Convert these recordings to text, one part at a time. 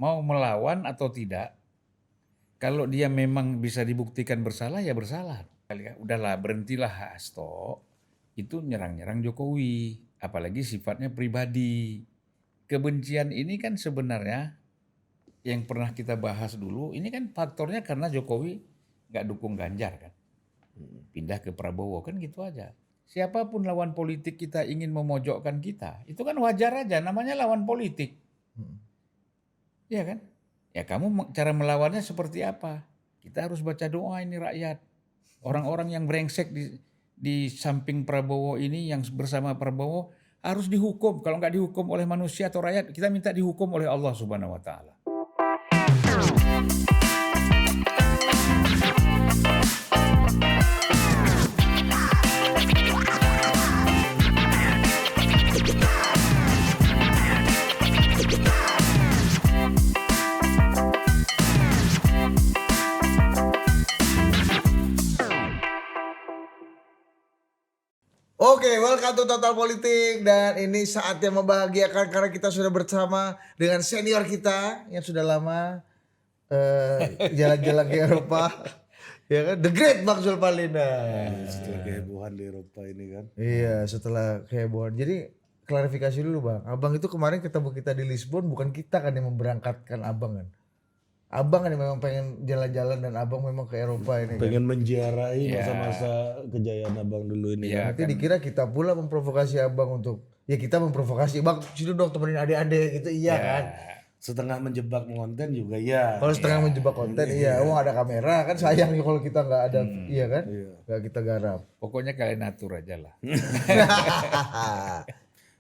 mau melawan atau tidak. Kalau dia memang bisa dibuktikan bersalah ya bersalah. Udahlah berhentilah Hasto itu nyerang-nyerang Jokowi, apalagi sifatnya pribadi. Kebencian ini kan sebenarnya yang pernah kita bahas dulu, ini kan faktornya karena Jokowi nggak dukung Ganjar kan. Pindah ke Prabowo kan gitu aja. Siapapun lawan politik kita ingin memojokkan kita, itu kan wajar aja, namanya lawan politik. Iya kan? Ya kamu cara melawannya seperti apa? Kita harus baca doa ini rakyat. Orang-orang yang brengsek di samping Prabowo ini yang bersama Prabowo harus dihukum. Kalau nggak dihukum oleh manusia atau rakyat, kita minta dihukum oleh Allah Subhanahu wa taala. Oke, welcome to Total Politik dan ini saatnya membahagiakan karena kita sudah bersama dengan senior kita yang sudah lama jalan-jalan ke Eropa, ya kan? The Great Bang Zulfalina. Setelah kehebohan di Eropa ini kan. Iya, setelah kehebohan. Jadi klarifikasi dulu Bang, Abang itu kemarin ketemu kita di Lisbon, bukan kita kan yang memberangkatkan Abang kan? Abang kan yang memang pengen jalan-jalan dan Abang memang ke Eropa ini kan? Pengen menziarahi masa-masa kejayaan Abang dulu ini Ya, kan. Nanti dikira kita pula memprovokasi Abang untuk, ya kita memprovokasi Bang, sini dong temenin adik-adik gitu, iya kan? Setengah menjebak konten juga ya. Kalau setengah menjebak konten, iya, ada kamera kan sayang kalau kita nggak ada, iya kan? Nggak kita garap. Pokoknya kalian atur aja lah.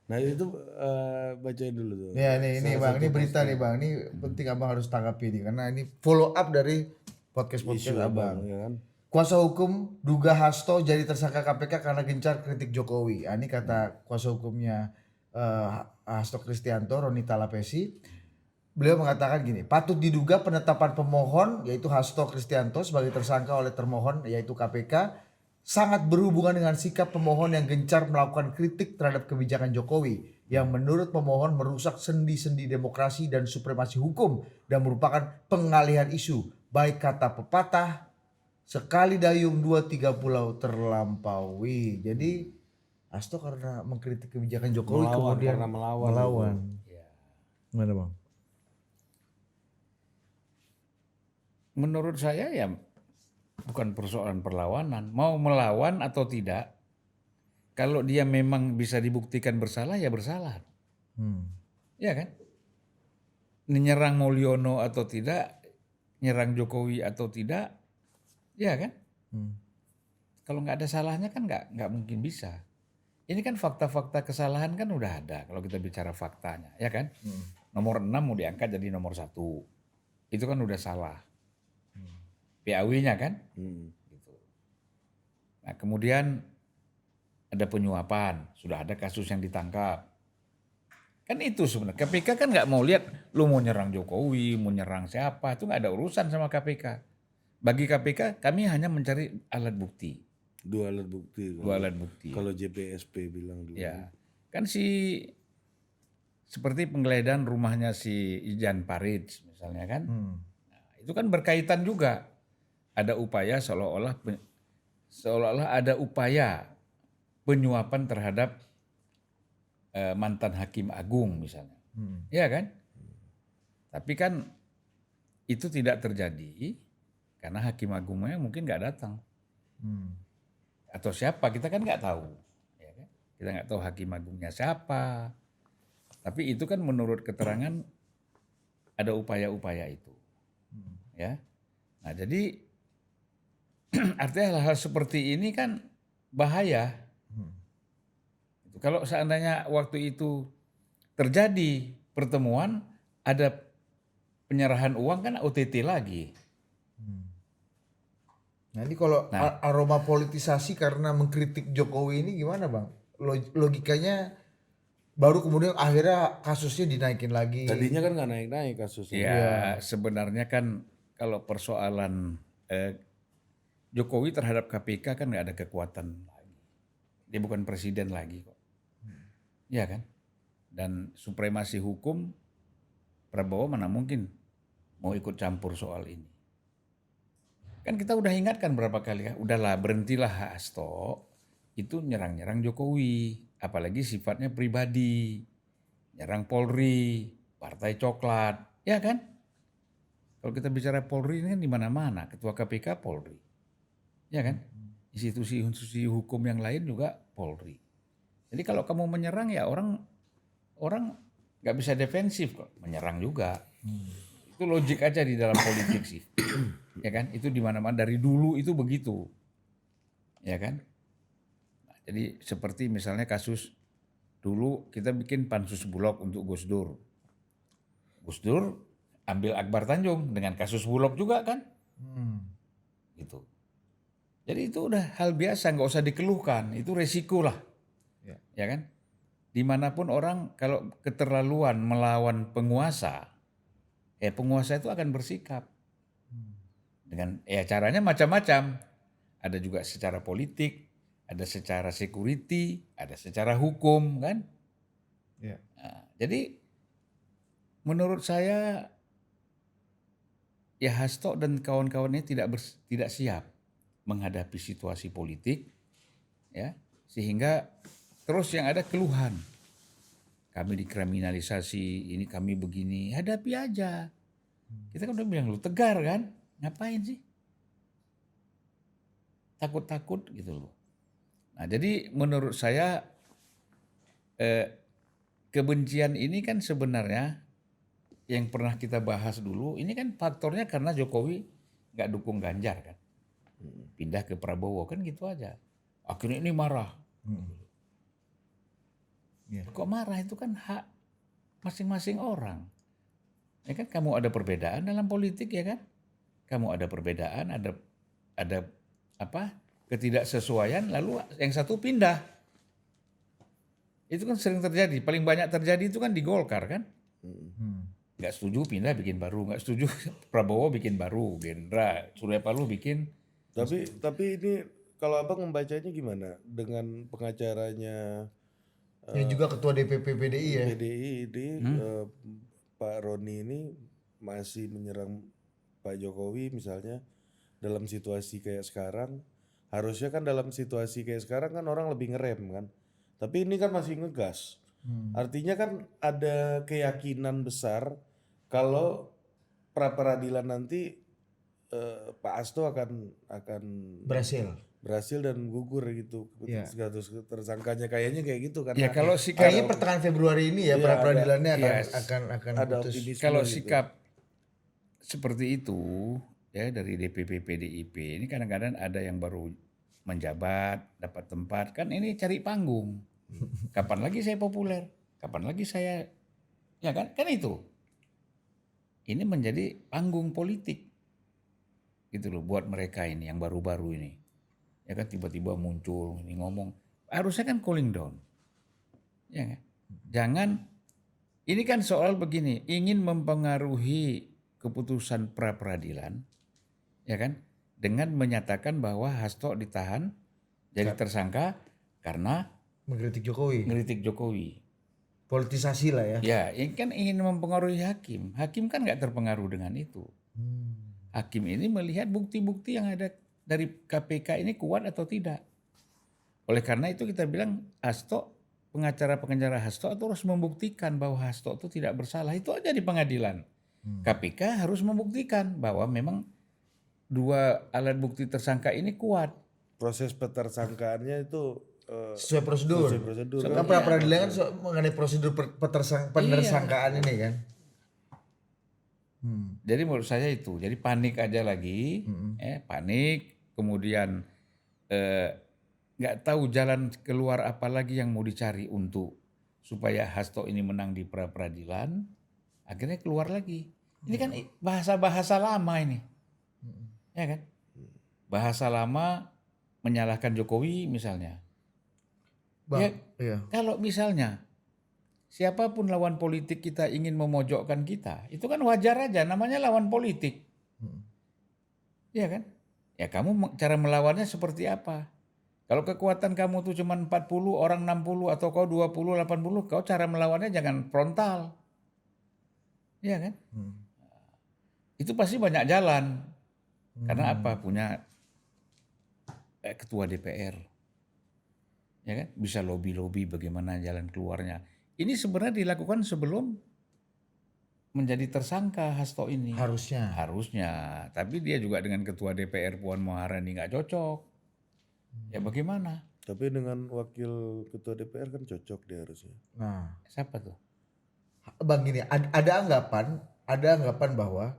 Nah itu bacain dulu tuh. Ya ini Bang, ini berita nih Bang, ini penting Abang harus tanggapi nih karena ini follow up dari podcast Isu Abang. ya kan. Kuasa hukum duga Hasto jadi tersangka KPK karena gencar kritik Jokowi. Ini kata kuasa hukumnya Hasto Kristianto, Ronita Lapesi. Beliau mengatakan gini, patut diduga penetapan pemohon yaitu Hasto Kristianto sebagai tersangka oleh termohon yaitu KPK sangat berhubungan dengan sikap pemohon yang gencar melakukan kritik terhadap kebijakan Jokowi yang menurut pemohon merusak sendi-sendi demokrasi dan supremasi hukum dan merupakan pengalihan isu. Baik kata pepatah, sekali dayung 2-3 pulau terlampaui. Jadi Hasto karena mengkritik kebijakan Jokowi kemudian karena melawan. Gimana Bang? Menurut saya ya bukan persoalan perlawanan. Mau melawan atau tidak, kalau dia memang bisa dibuktikan bersalah ya bersalah. Ya kan? Nyerang Mulyono atau tidak, nyerang Jokowi atau tidak, ya kan? Kalau nggak ada salahnya kan nggak mungkin bisa. Ini kan fakta-fakta kesalahan kan udah ada kalau kita bicara faktanya, ya kan? Nomor 6 mau diangkat jadi nomor 1. Itu kan udah salah. PAW-nya kan? Gitu. Nah kemudian ada penyuapan, sudah ada kasus yang ditangkap. Kan itu sebenarnya. KPK kan nggak mau lihat lu mau nyerang Jokowi, mau nyerang siapa, itu nggak ada urusan sama KPK. Bagi KPK kami hanya mencari alat bukti. Dua alat bukti. Dua alat bukti. Kalau JPSP bilang dulu. Ya, kan seperti penggeledahan rumahnya si Jan Farid misalnya kan. Nah, itu kan berkaitan juga. Ada upaya seolah-olah ada upaya penyuapan terhadap mantan hakim agung misalnya. Iya kan? Tapi kan itu tidak terjadi karena hakim agungnya mungkin nggak datang. Atau siapa, kita kan nggak tahu. Ya kan? Kita nggak tahu hakim agungnya siapa. Tapi itu kan menurut keterangan ada upaya-upaya itu. Ya. Nah jadi artinya hal-hal seperti ini kan bahaya. Kalau seandainya waktu itu terjadi pertemuan, ada penyerahan uang kan OTT lagi. Nah ini kalau aroma politisasi karena mengkritik Jokowi ini gimana Bang? Logikanya baru kemudian akhirnya kasusnya dinaikin lagi. Tadinya kan nggak naik-naik kasusnya. Ya sebenarnya kan kalau persoalan Jokowi terhadap KPK kan nggak ada kekuatan lagi. Dia bukan presiden lagi kok. Ya kan? Dan supremasi hukum Prabowo mana mungkin mau ikut campur soal ini. Kan kita udah ingatkan berapa kali ya, udahlah berhentilah Hasto itu nyerang-nyerang Jokowi, apalagi sifatnya pribadi, nyerang Polri, Partai Coklat, ya kan? Kalau kita bicara Polri ini kan di mana-mana, Ketua KPK Polri, ya kan? Institusi-institusi hukum yang lain juga Polri. Jadi kalau kamu menyerang ya orang nggak bisa defensif kok, menyerang juga. Itu logik aja di dalam politik sih. Ya kan? Itu di mana-mana dari dulu itu begitu. Ya kan? Nah, jadi seperti misalnya kasus dulu kita bikin pansus Bulog untuk Gus Dur. Gus Dur ambil Akbar Tanjung dengan kasus Bulog juga kan? Gitu. Jadi itu udah hal biasa, nggak usah dikeluhkan. Itu resiko lah. Ya kan? Dimanapun orang kalau keterlaluan melawan penguasa, penguasa itu akan bersikap. Dengan caranya macam-macam. Ada juga secara politik, ada secara security, ada secara hukum kan. Ya. Nah, jadi menurut saya ya Hasto dan kawan-kawannya tidak siap menghadapi situasi politik, ya sehingga terus yang ada keluhan. Kami dikriminalisasi, ini kami begini, hadapi aja. Kita kan udah bilang lu tegar kan, ngapain sih? Takut-takut gitu loh. Nah jadi menurut saya kebencian ini kan sebenarnya yang pernah kita bahas dulu, ini kan faktornya karena Jokowi nggak dukung Ganjar kan. Pindah ke Prabowo kan gitu aja. Akhirnya ini marah. Kok marah, itu kan hak masing-masing orang. Ya kan kamu ada perbedaan dalam politik ya kan? Kamu ada perbedaan, ada apa? Ketidaksesuaian, lalu yang satu pindah. Itu kan sering terjadi, paling banyak terjadi itu kan di Golkar kan? Nggak setuju pindah bikin baru, nggak setuju Prabowo bikin baru, Gerindra, Surya Paloh bikin. Tapi ini kalau abang membacanya gimana dengan pengacaranya Ini juga ketua DPP PDI ya. PDI ini Pak Roni ini masih menyerang Pak Jokowi misalnya dalam situasi kayak sekarang. Harusnya kan dalam situasi kayak sekarang kan orang lebih ngerem kan. Tapi ini kan masih ngegas. Artinya kan ada keyakinan besar kalau pra-peradilan nanti Pak Hasto akan berhasil dan gugur gitu. Status tersangkanya kayaknya kayak gitu kan. Ya kalau Kayaknya pertengahan Februari ini ya pra peradilannya akan ada putus. optimisme kalau gitu. sikap seperti itu ya dari DPP PDIP ini kadang-kadang ada yang baru menjabat, dapat tempat, kan ini cari panggung. Kapan lagi saya populer? Kapan lagi saya, ya kan? Kan itu. Ini menjadi panggung politik. Gitu loh buat mereka ini yang baru-baru ini. Ya kan tiba-tiba muncul ini ngomong. Harusnya kan cooling down. Ya kan? Jangan, ini kan soal begini, ingin mempengaruhi keputusan pra-peradilan, ya kan? Dengan menyatakan bahwa Hasto ditahan jadi tersangka karena Mengkritik Jokowi. Politisasi lah ya. Ya, ini kan ingin mempengaruhi hakim. Hakim kan nggak terpengaruh dengan itu. Hakim ini melihat bukti-bukti yang ada dari KPK ini kuat atau tidak. Oleh karena itu kita bilang pengacara-pengacara Hasto itu harus membuktikan bahwa Hasto itu tidak bersalah. Itu aja di pengadilan. KPK harus membuktikan bahwa memang dua alat bukti tersangka ini kuat. Proses petersangkaannya itu Sesuai prosedur. Kan pra peradilan kan mengenai prosedur penersangkaan ini kan. Jadi menurut saya itu, jadi panik aja lagi, panik, kemudian nggak tahu jalan keluar apa lagi yang mau dicari untuk supaya Hasto ini menang di pra-peradilan, akhirnya keluar lagi. Ini kan bahasa-bahasa lama ini, ya kan? Bahasa lama menyalahkan Jokowi misalnya. Kalau misalnya siapapun lawan politik kita ingin memojokkan kita, itu kan wajar aja, namanya lawan politik. Iya kan? Ya kamu cara melawannya seperti apa? Kalau kekuatan kamu tuh cuma 40, orang 60 atau kau 20, 80, kau cara melawannya jangan frontal. Iya kan? Hmm. Itu pasti banyak jalan. Karena apa? Punya ketua DPR. Ya kan? Bisa lobby-lobby bagaimana jalan keluarnya. Ini sebenarnya dilakukan sebelum menjadi tersangka Hasto ini. Harusnya. Harusnya. Tapi dia juga dengan ketua DPR Puan Maharani nggak cocok. Ya bagaimana? Tapi dengan wakil ketua DPR kan cocok dia harusnya. Nah, Siapa tuh? Bang gini, ada anggapan bahwa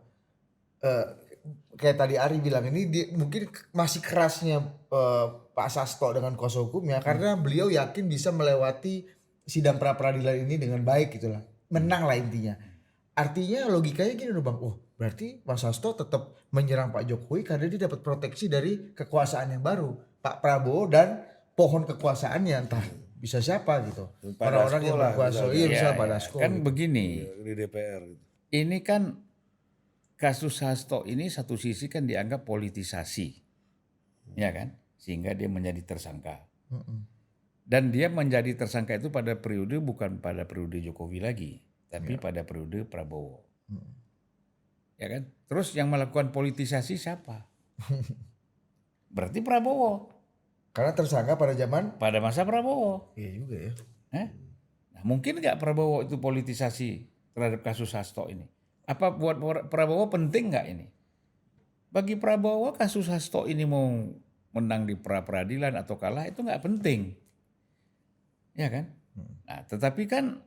eh, kayak tadi Ari bilang ini mungkin masih kerasnya Pak Sasto dengan kuasa hukumnya karena beliau yakin bisa melewati sidang pra peradilan ini dengan baik gitulah, menang lah intinya. Artinya logikanya gini loh Bang, oh berarti Pak Sasto tetap menyerang Pak Jokowi karena dia dapat proteksi dari kekuasaan yang baru, Pak Prabowo dan pohon kekuasaannya entah bisa siapa gitu. Pak Orang-orang Dasko yang lah, berkuasa, misalnya. iya misalnya Ya, Pak ya. Dasko Kan gitu. begini. Di DPR gitu. Ini kan kasus Hasto ini satu sisi kan dianggap politisasi. Ya kan? Sehingga dia menjadi tersangka. Mm-mm. Dan dia menjadi tersangka itu pada periode bukan pada periode Jokowi lagi, tapi pada periode Prabowo. Ya kan? Terus yang melakukan politisasi siapa? Berarti Prabowo. Karena tersangka pada zaman, Pada masa Prabowo. iya juga ya. Eh? Nah, mungkin nggak Prabowo itu politisasi terhadap kasus Hasto ini? Apa buat Prabowo penting nggak ini? Bagi Prabowo kasus Hasto ini mau menang di pra peradilan atau kalah itu nggak penting. Ya kan? Nah, tetapi kan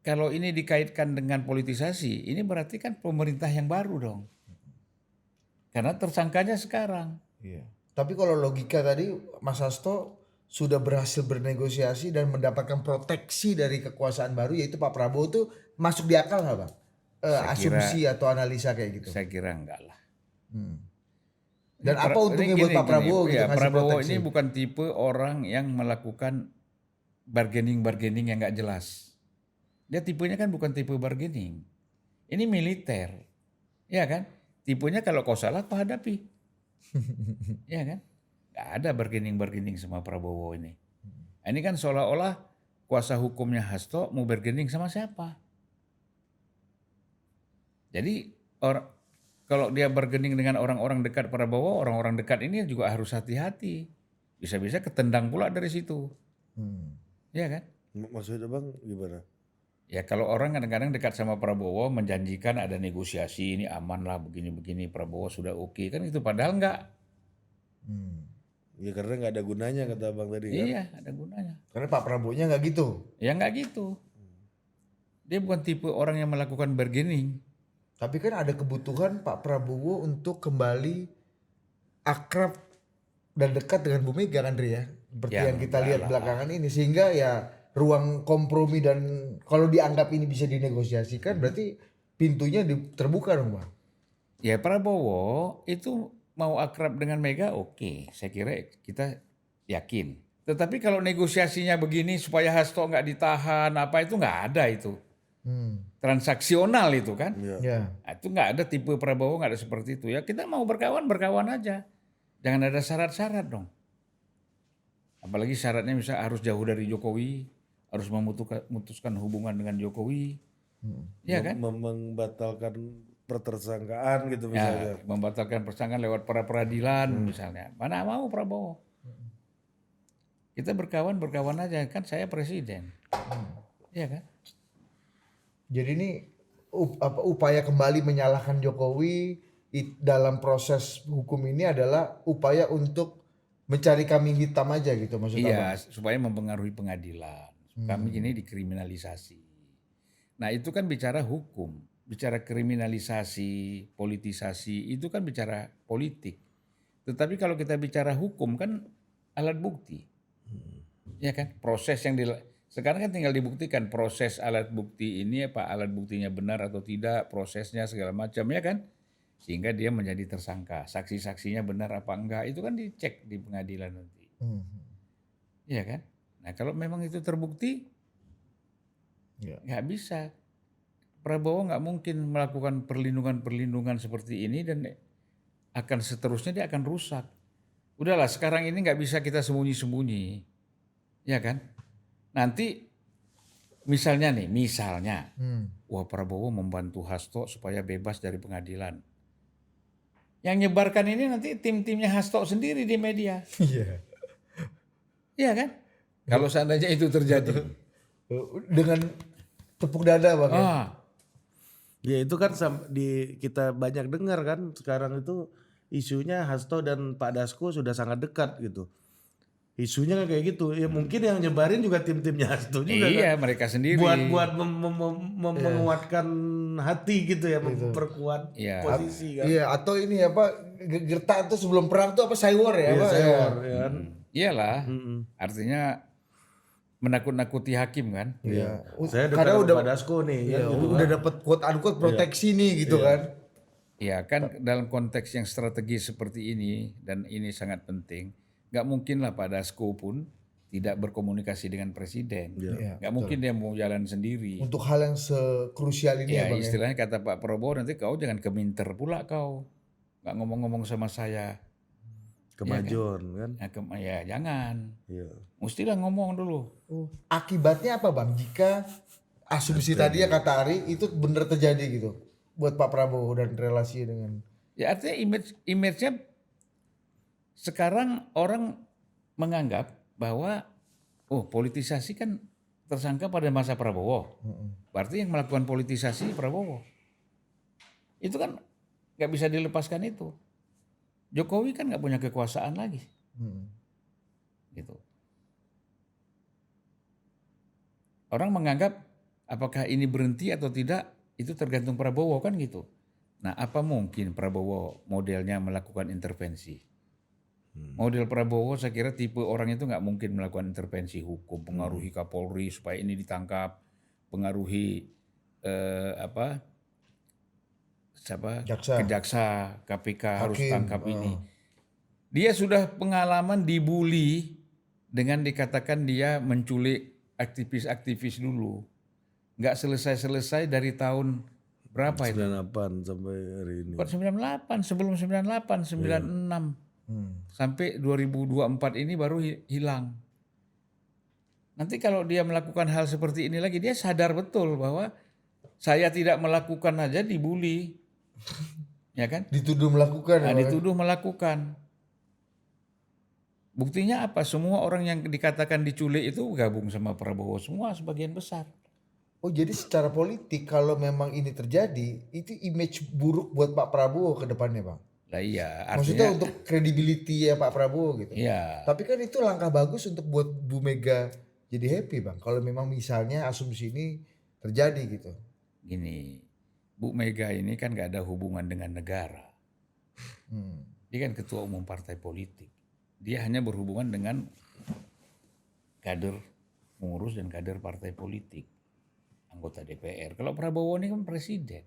kalau ini dikaitkan dengan politisasi, ini berarti kan pemerintah yang baru dong. Karena tersangkanya sekarang. Iya. Tapi kalau logika tadi Mas Hasto sudah berhasil bernegosiasi dan mendapatkan proteksi dari kekuasaan baru yaitu Pak Prabowo tuh masuk di akal nggak Bang? Saya Asumsi atau analisa kayak gitu. Saya kira enggak lah. Hmm. Dan Ini apa untungnya buat Pak Prabowo gitu ya, ngasih Prabowo proteksi? ini bukan tipe orang yang melakukan bargaining yang nggak jelas. Dia tipenya kan bukan tipe bargaining. Ini militer. Ya kan? Tipenya kalau kau salah kau hadapi. Ya kan? Nggak ada bargaining sama Prabowo ini. Nah, ini kan seolah-olah kuasa hukumnya Hasto mau bargaining sama siapa. Jadi kalau dia bargaining dengan orang-orang dekat Prabowo, orang-orang dekat ini juga harus hati-hati. Bisa-bisa ketendang pula dari situ. Hmm. Ya kan? Maksudnya Bang gimana? Ya kalau orang kadang-kadang dekat sama Prabowo menjanjikan ada negosiasi ini aman lah begini-begini Prabowo sudah oke kan itu padahal enggak. Hmm. Ya karena nggak ada gunanya kata Bang tadi kan. Iya ada gunanya. Karena Pak Prabowo-nya nggak gitu. Ya enggak gitu. Dia bukan tipe orang yang melakukan bargaining. Tapi kan ada kebutuhan Pak Prabowo untuk kembali akrab dan dekat dengan Bu Mega kan Dri ya. Seperti Ya, yang kita enggak lihat lah. belakangan ini sehingga ya ruang kompromi dan kalau dianggap ini bisa dinegosiasikan berarti pintunya terbuka dong Bang. Ya Prabowo itu mau akrab dengan Mega oke. Saya kira kita yakin. Tetapi kalau negosiasinya begini supaya Hasto nggak ditahan apa itu nggak ada itu. Hmm. Transaksional itu kan. Iya. Ya. Nah, itu nggak ada tipe Prabowo nggak ada seperti itu ya kita mau berkawan aja jangan ada syarat-syarat dong apalagi syaratnya misalnya harus jauh dari Jokowi harus memutuskan hubungan dengan Jokowi ya kan Membatalkan pertersangkaan gitu misalnya. ya, membatalkan persangkaan lewat pra peradilan misalnya mana mau Prabowo kita berkawan aja kan saya presiden ya kan Jadi ini upaya kembali menyalahkan Jokowi dalam proses hukum ini adalah upaya untuk mencari kambing hitam aja gitu maksudnya. iya, supaya mempengaruhi pengadilan. Kami ini dikriminalisasi. Nah itu kan bicara hukum, bicara kriminalisasi, politisasi, itu kan bicara politik. Tetapi kalau kita bicara hukum kan alat bukti. Ya kan, proses yang sekarang kan tinggal dibuktikan proses alat bukti ini apa alat buktinya benar atau tidak, prosesnya segala macam ya kan. Sehingga dia menjadi tersangka. Saksi-saksinya benar apa enggak itu kan dicek di pengadilan nanti. Iya kan? Nah kalau memang itu terbukti Ya. nggak bisa. Prabowo nggak mungkin melakukan perlindungan seperti ini dan akan seterusnya dia akan rusak. Udahlah sekarang ini nggak bisa kita sembunyi-sembunyi. Ya kan? Nanti misalnya, Hmm. wah Prabowo membantu Hasto supaya bebas dari pengadilan. Yang nyebarkan ini nanti tim-timnya Hasto sendiri di media. Iya. Iya kan? Kalau seandainya itu terjadi. Dengan tepuk dada Bang ya. Ah, Ya itu kan kita banyak dengar kan sekarang itu isunya Hasto dan Pak Dasko sudah sangat dekat gitu. Isunya kan kayak gitu. Ya mungkin yang nyebarin juga tim-timnya Hasto juga kan. iya mereka sendiri. Buat menguatkan hati gitu ya, memperkuat Iya. posisi kan. Iya, atau ini apa Gerta tuh sebelum perang tuh apa Saywar ya, Iya, apa? Saywar, ya kan. Iyalah. Mm-mm. Artinya menakut-nakuti hakim kan. Iya. Saya dekat Karena sama udah Pak Dasko nih iya, kan gitu udah kan. dapat quote unquote proteksi nih gitu kan. Ya kan dalam konteks yang strategis seperti ini dan ini sangat penting. Nggak mungkin lah Pak Dasko pun tidak berkomunikasi dengan presiden. Iya, Nggak mungkin dia mau jalan sendiri. Untuk hal yang sekrusial ini ya Ya Bang ya. istilahnya kata Pak Prabowo, nanti kau jangan keminter pula kau. Nggak ngomong-ngomong sama saya. Kemajon kan. Ya jangan. Iya. Mestilah ngomong dulu. Akibatnya apa Bang jika asumsi tadi ya kata Ari itu benar terjadi gitu buat Pak Prabowo dan relasi dengan Ya artinya image-nya sekarang orang menganggap bahwa politisasi kan tersangka pada masa Prabowo. Berarti yang melakukan politisasi Prabowo. Itu kan nggak bisa dilepaskan itu. Jokowi kan nggak punya kekuasaan lagi. Gitu. Orang menganggap apakah ini berhenti atau tidak itu tergantung Prabowo kan gitu. Nah apa mungkin Prabowo modelnya melakukan intervensi? Model Prabowo saya kira tipe orang itu nggak mungkin melakukan intervensi hukum, pengaruhi Kapolri supaya ini ditangkap, pengaruhi kejaksa, KPK harus Hakim, tangkap ini. Dia sudah pengalaman dibully dengan dikatakan dia menculik aktivis-aktivis dulu. Nggak selesai-selesai dari tahun berapa itu? 98 sampai hari ini. Bukan 98, sebelum 98, 96. Sampai 2024 ini baru hilang. Nanti kalau dia melakukan hal seperti ini lagi, dia sadar betul bahwa saya tidak melakukan aja dibully. Ya kan? dituduh melakukan ya, Nah, Bang? dituduh melakukan. Buktinya apa? Semua orang yang dikatakan diculik itu gabung sama Prabowo semua sebagian besar. Oh jadi secara politik kalau memang ini terjadi itu image buruk buat Pak Prabowo ke depannya Bang. Lah iya, Maksudnya artinya untuk credibility ya Pak Prabowo gitu. iya. Tapi kan itu langkah bagus untuk buat Bu Mega jadi happy Bang. Kalau memang misalnya asumsi ini terjadi gitu. Gini, Bu Mega ini kan gak ada hubungan dengan negara. Dia kan ketua umum partai politik. Dia hanya berhubungan dengan kader pengurus dan kader partai politik, anggota DPR. Kalau Prabowo ini kan presiden.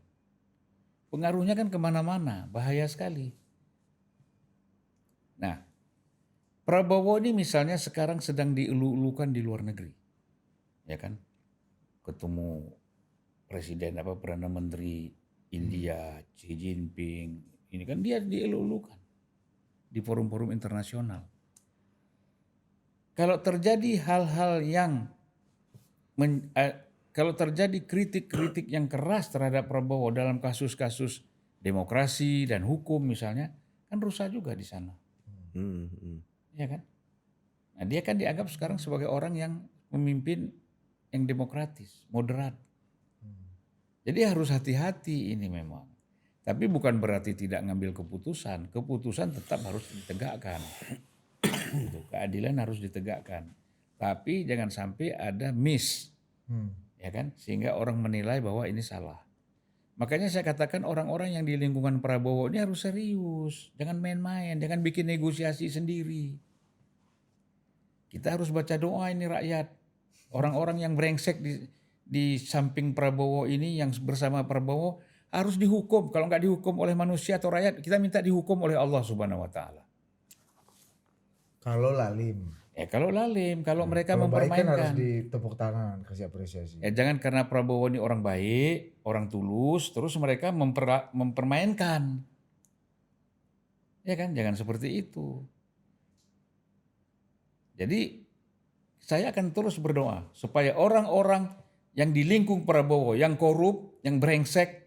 Pengaruhnya kan kemana-mana, bahaya sekali. Nah, Prabowo ini misalnya sekarang sedang dielu-elukan di luar negeri. Ya kan? Ketemu presiden Perdana Menteri India, Xi Jinping. Ini kan dia dielu-elukan di forum-forum internasional. Kalau terjadi hal-hal yang kalau terjadi kritik-kritik yang keras terhadap Prabowo dalam kasus-kasus demokrasi dan hukum misalnya, kan rusak juga di sana. Ya kan? Nah, dia kan dianggap sekarang sebagai orang yang memimpin yang demokratis, moderat. Jadi harus hati-hati ini memang. Tapi bukan berarti tidak ngambil keputusan. Keputusan tetap harus ditegakkan. Keadilan harus ditegakkan. Tapi jangan sampai ada miss. Ya kan? Sehingga orang menilai bahwa ini salah. Makanya saya katakan orang-orang yang di lingkungan Prabowo ini harus serius. Jangan main-main, jangan bikin negosiasi sendiri. Kita harus baca doa ini rakyat. Orang-orang yang brengsek di samping Prabowo ini yang bersama Prabowo harus dihukum. Kalau nggak dihukum oleh manusia atau rakyat, kita minta dihukum oleh Allah Subhanahu wa taala. Kalau lalim. Ya kalau lalim, kalau mereka Kalau baik kan harus mempermainkan. ditepuk tangan, kasih apresiasi. Ya jangan karena Prabowo ini orang baik, orang tulus, terus mereka mempermainkan. Ya kan, jangan seperti itu. Jadi saya akan terus berdoa supaya orang-orang yang di lingkung Prabowo, yang korup, yang brengsek,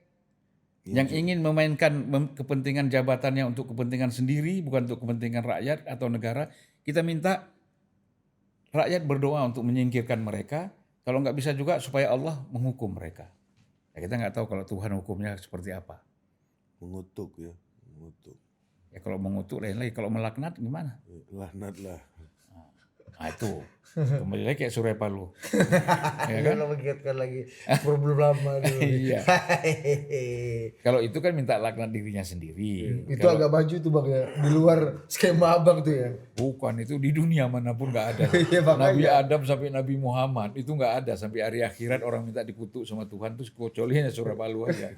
yang ingin memainkan kepentingan jabatannya untuk kepentingan sendiri, bukan untuk kepentingan rakyat atau negara. Kita minta rakyat berdoa untuk menyingkirkan mereka. Kalau nggak bisa juga supaya Allah menghukum mereka. Ya, kita nggak tahu kalau Tuhan hukumnya seperti apa. Mengutuk ya, mengutuk. Ya kalau mengutuk lain lagi, kalau melaknat gimana? Laknat lah. Nah itu kembali lagi kayak Surya Palu. Ya kan? Lo mengingatkan lagi problem lama dulu. Iya. Kalau itu kan minta laknat dirinya sendiri. Itu agak maju tuh Bang ya. Di luar skema Abang tuh ya. Bukan, itu di dunia manapun nggak ada. Iya, makanya. Nabi Adam sampai Nabi Muhammad itu nggak ada, sampai hari akhirat orang minta dikutuk sama Tuhan terus kecuali hanya Surya Palu aja.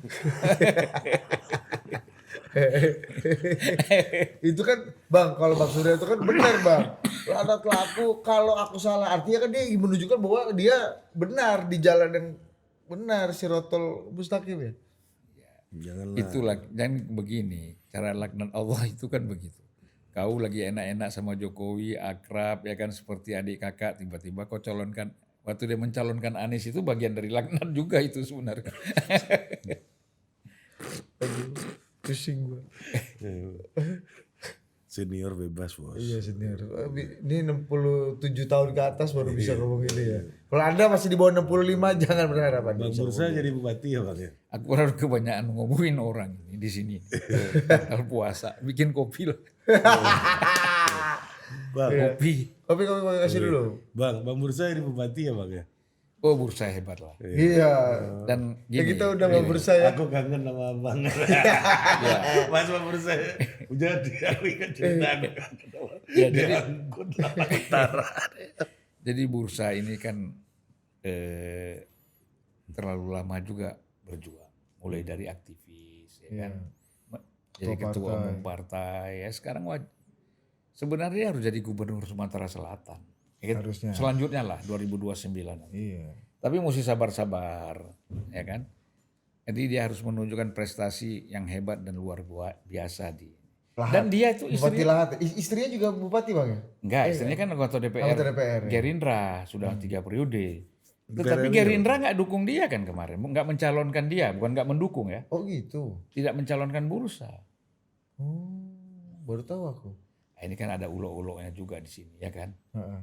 Itu kan Bang, kalau Bang Surya itu kan benar Bang. Laknatlah aku kalau aku salah. Artinya kan dia menunjukkan bahwa dia benar di jalan yang benar, Sirotol Mustaqim ya. Janganlah. Itulah, dan begini, cara laknat Allah itu kan begitu. Kau lagi enak-enak sama Jokowi, akrab, ya kan seperti adik kakak, tiba-tiba kau calonkan, waktu dia mencalonkan Anies itu bagian dari laknat juga itu sebenarnya. Pusing gua. Senior bebas bos. Iya senior. Ini 67 tahun ke atas baru bisa ngomong ini ya. Kalau Anda masih di bawah 65 jangan berharap Anda Bang bisa Bursa ngomong. jadi bupati ya Bang ya? Aku harus kebanyakan ngomongin orang ini di sini. Batal puasa, bikin kopi lah. Bang, Kopi. Kopi kasih dulu. Bang Bursa jadi bupati ya Bang ya? Oh Bursa hebat lah. Iya. Dan Ya gini, kita udah mau bersaya. Aku kangen sama Bang. Mas Bang Bursa jadi aku ingat cerita aku kangen sama Ya, dia jadi- angkut lah utara. jadi Bursa ini kan terlalu lama juga berjuang. Mulai dari aktivis, ya kan. Jadi ketua umum partai. Ya sekarang sebenarnya harus jadi gubernur Sumatera Selatan. Ya kan? Harusnya. Selanjutnya lah 2029. Iya. Tapi mesti sabar-sabar, ya kan? Jadi dia harus menunjukkan prestasi yang hebat dan luar biasa di. Lahat. Dan dia itu Bupati istrinya, Lahat. Istrinya juga bupati Bang ya? enggak, istrinya kan anggota DPR, Anggota DPR, ya. Gerindra sudah 3 periode. Tetapi Gerindra nggak dukung dia kan kemarin, nggak mencalonkan dia, bukan nggak mendukung ya, Oh gitu. tidak mencalonkan Bursa. Oh, baru tahu aku. Nah, ini kan ada ulok-uloknya juga di sini, ya kan? Heeh.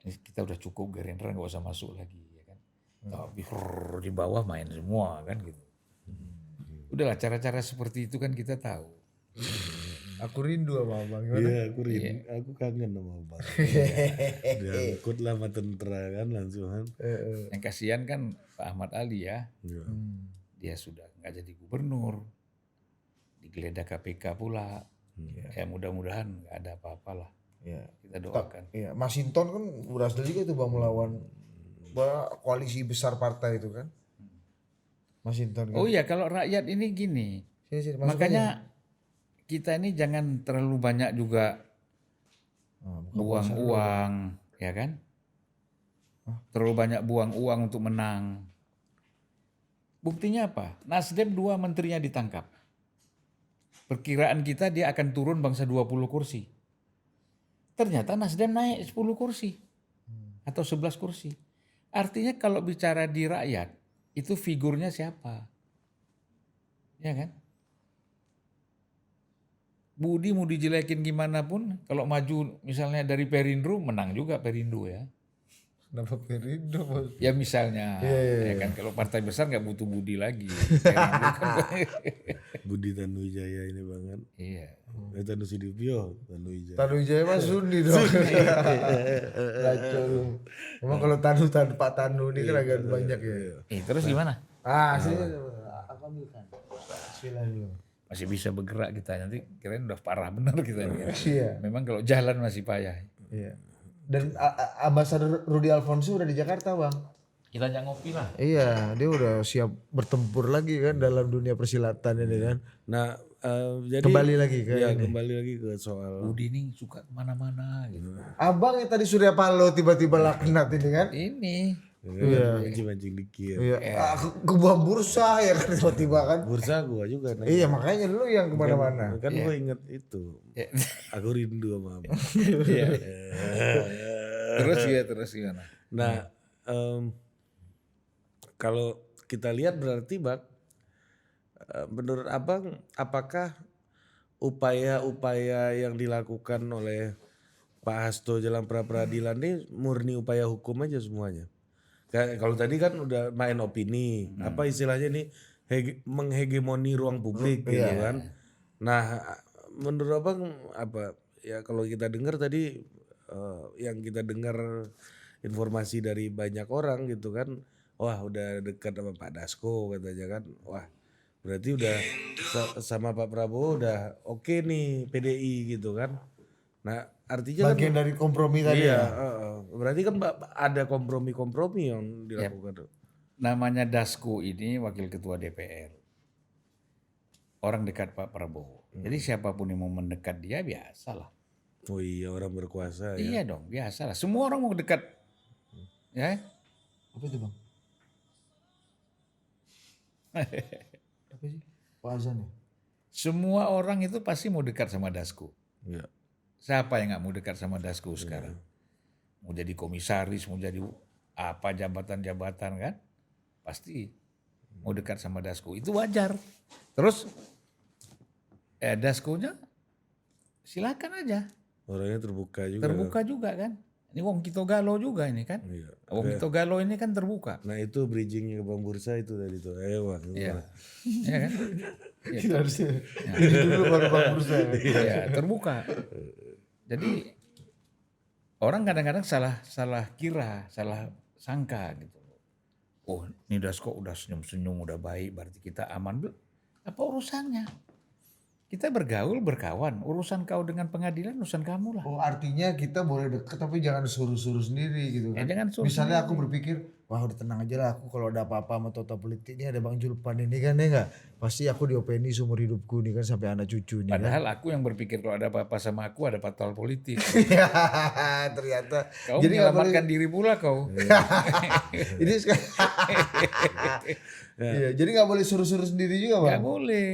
Ini kita udah cukup, Gerindra nggak usah masuk lagi, ya kan? Tapi di bawah main semua kan gitu. Udahlah cara-cara seperti itu kan kita tahu. Aku rindu sama Abang. Gimana? Iya, aku kangen sama Bang. Diangkut lah sama tentara kan langsung kan. Yang kasihan kan Pak Ahmad Ali ya, Iya. dia sudah nggak jadi gubernur, digeledah KPK pula. Ya mudah-mudahan nggak ada apa-apa lah. Iya. Kita doakan. Iya, Masinton kan berhasil juga itu Bang melawan koalisi besar partai itu kan. Masinton kan. Oh iya, kalau rakyat ini gini, Sini, masuk makanya kita ini jangan terlalu banyak juga aja. buang uang, ya kan? Terlalu banyak buang uang untuk menang. Buktinya apa? Nasdem 2 menterinya ditangkap. Perkiraan kita dia akan turun bangsa 20 kursi. Ternyata Nasdem naik 10 kursi. Atau 11 kursi. Artinya kalau bicara di rakyat, itu figurnya siapa? Ya kan? Budi mau dijelekin gimana pun, kalau maju misalnya dari Perindo, menang juga Perindo ya. Kenapa Perindo Bos? Ya misalnya, ya kan kalau partai besar nggak butuh Budi lagi. Perindo kan- Budi Tanuwijaya ini banget. Iya. Tanu Sudibyo, Tanuwijaya. Tanu Wijaya mah Sundi dong. Kacau lu. Emang kalau Tanu Pak Tanu ini kan agak banyak ya. Terus gimana? Sini aku ambilkan. Bismillah dulu. Masih bisa bergerak kita, nanti kirain udah parah bener kita ini. Iya. Memang kalau jalan masih payah. Iya. Dan Ambasador Rudi Alfonso udah di Jakarta Bang. Kita ajak ngopi lah. Iya, dia udah siap bertempur lagi kan dalam dunia persilatan ini kan. Nah, jadi Kembali lagi ke ya, ini. kembali lagi ke soal Budi ini suka kemana-mana gitu. Abang yang tadi Surya Paloh tiba-tiba laknat ini kan. Ini. mancing-mancing dikit. Iya. Ke buang bursa ya kan tiba-tiba kan. Bursa gua juga nanya. Iya makanya lu yang kemana-mana. Kan gua inget itu. Ya. Aku rindu sama Abang. Iya. Terus gimana? Nah, kalau kita lihat berarti Bang, menurut Abang apakah upaya-upaya yang dilakukan oleh Pak Hasto jelang pra peradilan ini murni upaya hukum aja semuanya? Kayak kalau tadi kan udah main opini, apa istilahnya nih menghegemoni ruang publik gitu kan. Nah, menurut Abang apa ya kalau kita dengar tadi yang kita dengar informasi dari banyak orang gitu kan, wah udah dekat sama Pak Dasko katanya kan, wah berarti udah sama Pak Prabowo udah oke nih PDI gitu kan. Nah artinya kan Bagian dari kompromi tadi iya, ya. berarti kan ada kompromi-kompromi yang dilakukan. Namanya Dasko ini wakil ketua DPR. Orang dekat Pak Prabowo. Jadi siapapun yang mau mendekat dia biasalah. Oh iya orang berkuasa ya. Iya dong, biasalah. Semua orang mau dekat. Ya. Apa itu Bang? Apa sih? Pak Azan ya? Semua orang itu pasti mau dekat sama Dasko. Iya. Siapa yang nggak mau dekat sama Dasko sekarang? Mau jadi komisaris, mau jadi apa jabatan-jabatan kan? Pasti mau dekat sama Dasko. Itu wajar. Terus Daskonya silakan aja. Orangnya terbuka juga. Terbuka juga kan. Ini Wong Kito Galo juga ini kan. Iya. Wong Kito Galo ini kan terbuka. Nah itu bridgingnya ke Bang Bursa itu tadi tuh. Ayo Bang. Iya. Iya kan? Kita harusnya. Jadi dulu baru Bang Bursa. Iya, terbuka. Jadi orang kadang-kadang salah kira, salah sangka gitu. Oh, ini Dasko udah senyum-senyum, udah baik, berarti kita aman. Apa urusannya? Kita bergaul, berkawan. Urusan kau dengan pengadilan, urusan kamu lah. Oh artinya kita boleh deket tapi jangan suruh-suruh sendiri gitu kan. Jangan suruh Misalnya aku berpikir, wah udah tenang aja lah aku kalau ada apa-apa sama Tota Politik ini ada Bang Julpan ini kan ya enggak. Pasti aku diopeni seumur hidupku nih kan sampai anak cucu nih kan. Padahal aku yang berpikir kalau ada apa-apa sama aku ada fatal politik. Ternyata. Kau Jadi nggak boleh. menyelamatkan diri pula kau. Ini sekarang. Iya, jadi nggak boleh suruh-suruh sendiri juga Bang. Gak boleh.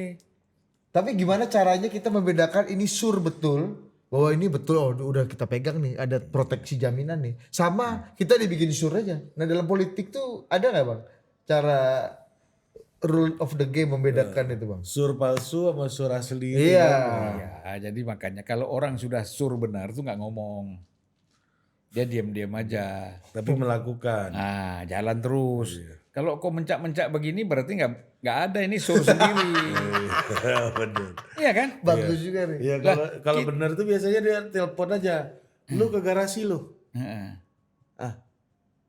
Tapi gimana caranya kita membedakan ini sur betul bahwa ini betul oh udah kita pegang nih ada proteksi jaminan nih sama kita dibikin sur aja. Nah dalam politik tuh ada nggak Bang cara rule of the game membedakan itu Bang? Sur palsu sama sur asli. Iya. Ya, jadi makanya kalau orang sudah sur benar tuh nggak ngomong. Dia diam-diam aja. Tapi melakukan. Nah, jalan terus. Kalau kau mencak-mencak begini berarti nggak ada ini sur sendiri. Bener. Iya kan? Bagus juga nih. Iya kalau benar tuh biasanya dia telepon aja. Lu ke garasi lu. Heeh. Ah.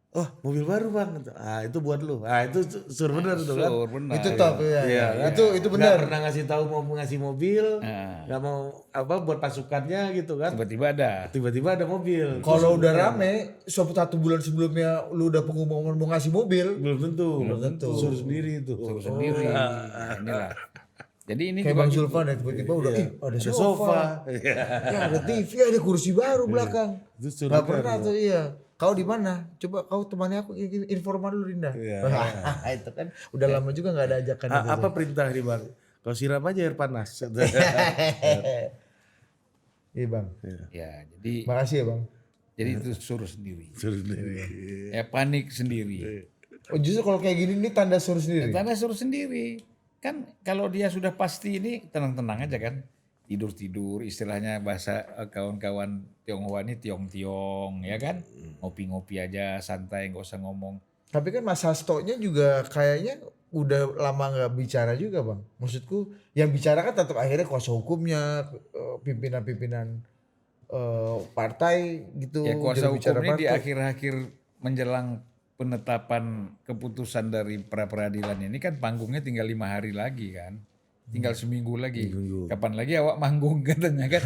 Oh, mobil baru Bang. Ah, itu buat lu. Ah, itu sur bener tuh kan. Sur benar. Itu top ya. Iya, kan? Itu Nggak benar. pernah ngasih tahu mau ngasih mobil, Nah, nggak mau apa buat pasukannya gitu kan. tiba-tiba ada. Tiba-tiba ada mobil. Kalau udah rame, satu bulan sebelumnya lu udah pengumuman mau ngasih mobil, Belum tentu. Belum tentu. Sur sendiri itu. Sur sendiri. Nah, inilah. Jadi ini kayak juga Bang Zulfan ya tiba-tiba udah ada Ada sofa, sofa. Iya. ya ada TV, ada kursi baru belakang. Itu sur Gak bener. pernah tuh iya. Kau di mana? Coba kau temani aku informan dulu Rinda. Iya. Itu kan udah lama juga nggak ada ajakan itu. Apa perintah nih Bang? Kau siram aja air panas. Iya Bang. ya, jadi Makasih ya Bang. jadi itu sur sendiri. Sur sendiri. Ya panik sendiri. Oh justru kalau kayak gini nih tanda suruh sendiri. Tanda sur sendiri. Kan kalau dia sudah pasti ini tenang-tenang aja kan. Tidur-tidur istilahnya bahasa kawan-kawan Tionghoa ini tiong-tiong ya kan. Ngopi-ngopi aja santai nggak usah ngomong. Tapi kan Mas Hasto-nya juga kayaknya udah lama nggak bicara juga Bang. Maksudku yang bicara kan tetap akhirnya kuasa hukumnya, pimpinan-pimpinan partai gitu. Ya kuasa juru bicara hukum ini di partai. akhir-akhir menjelang penetapan keputusan dari pra peradilan ini kan panggungnya tinggal 5 hari lagi kan. Tinggal seminggu lagi. Kapan lagi awak manggung katanya kan.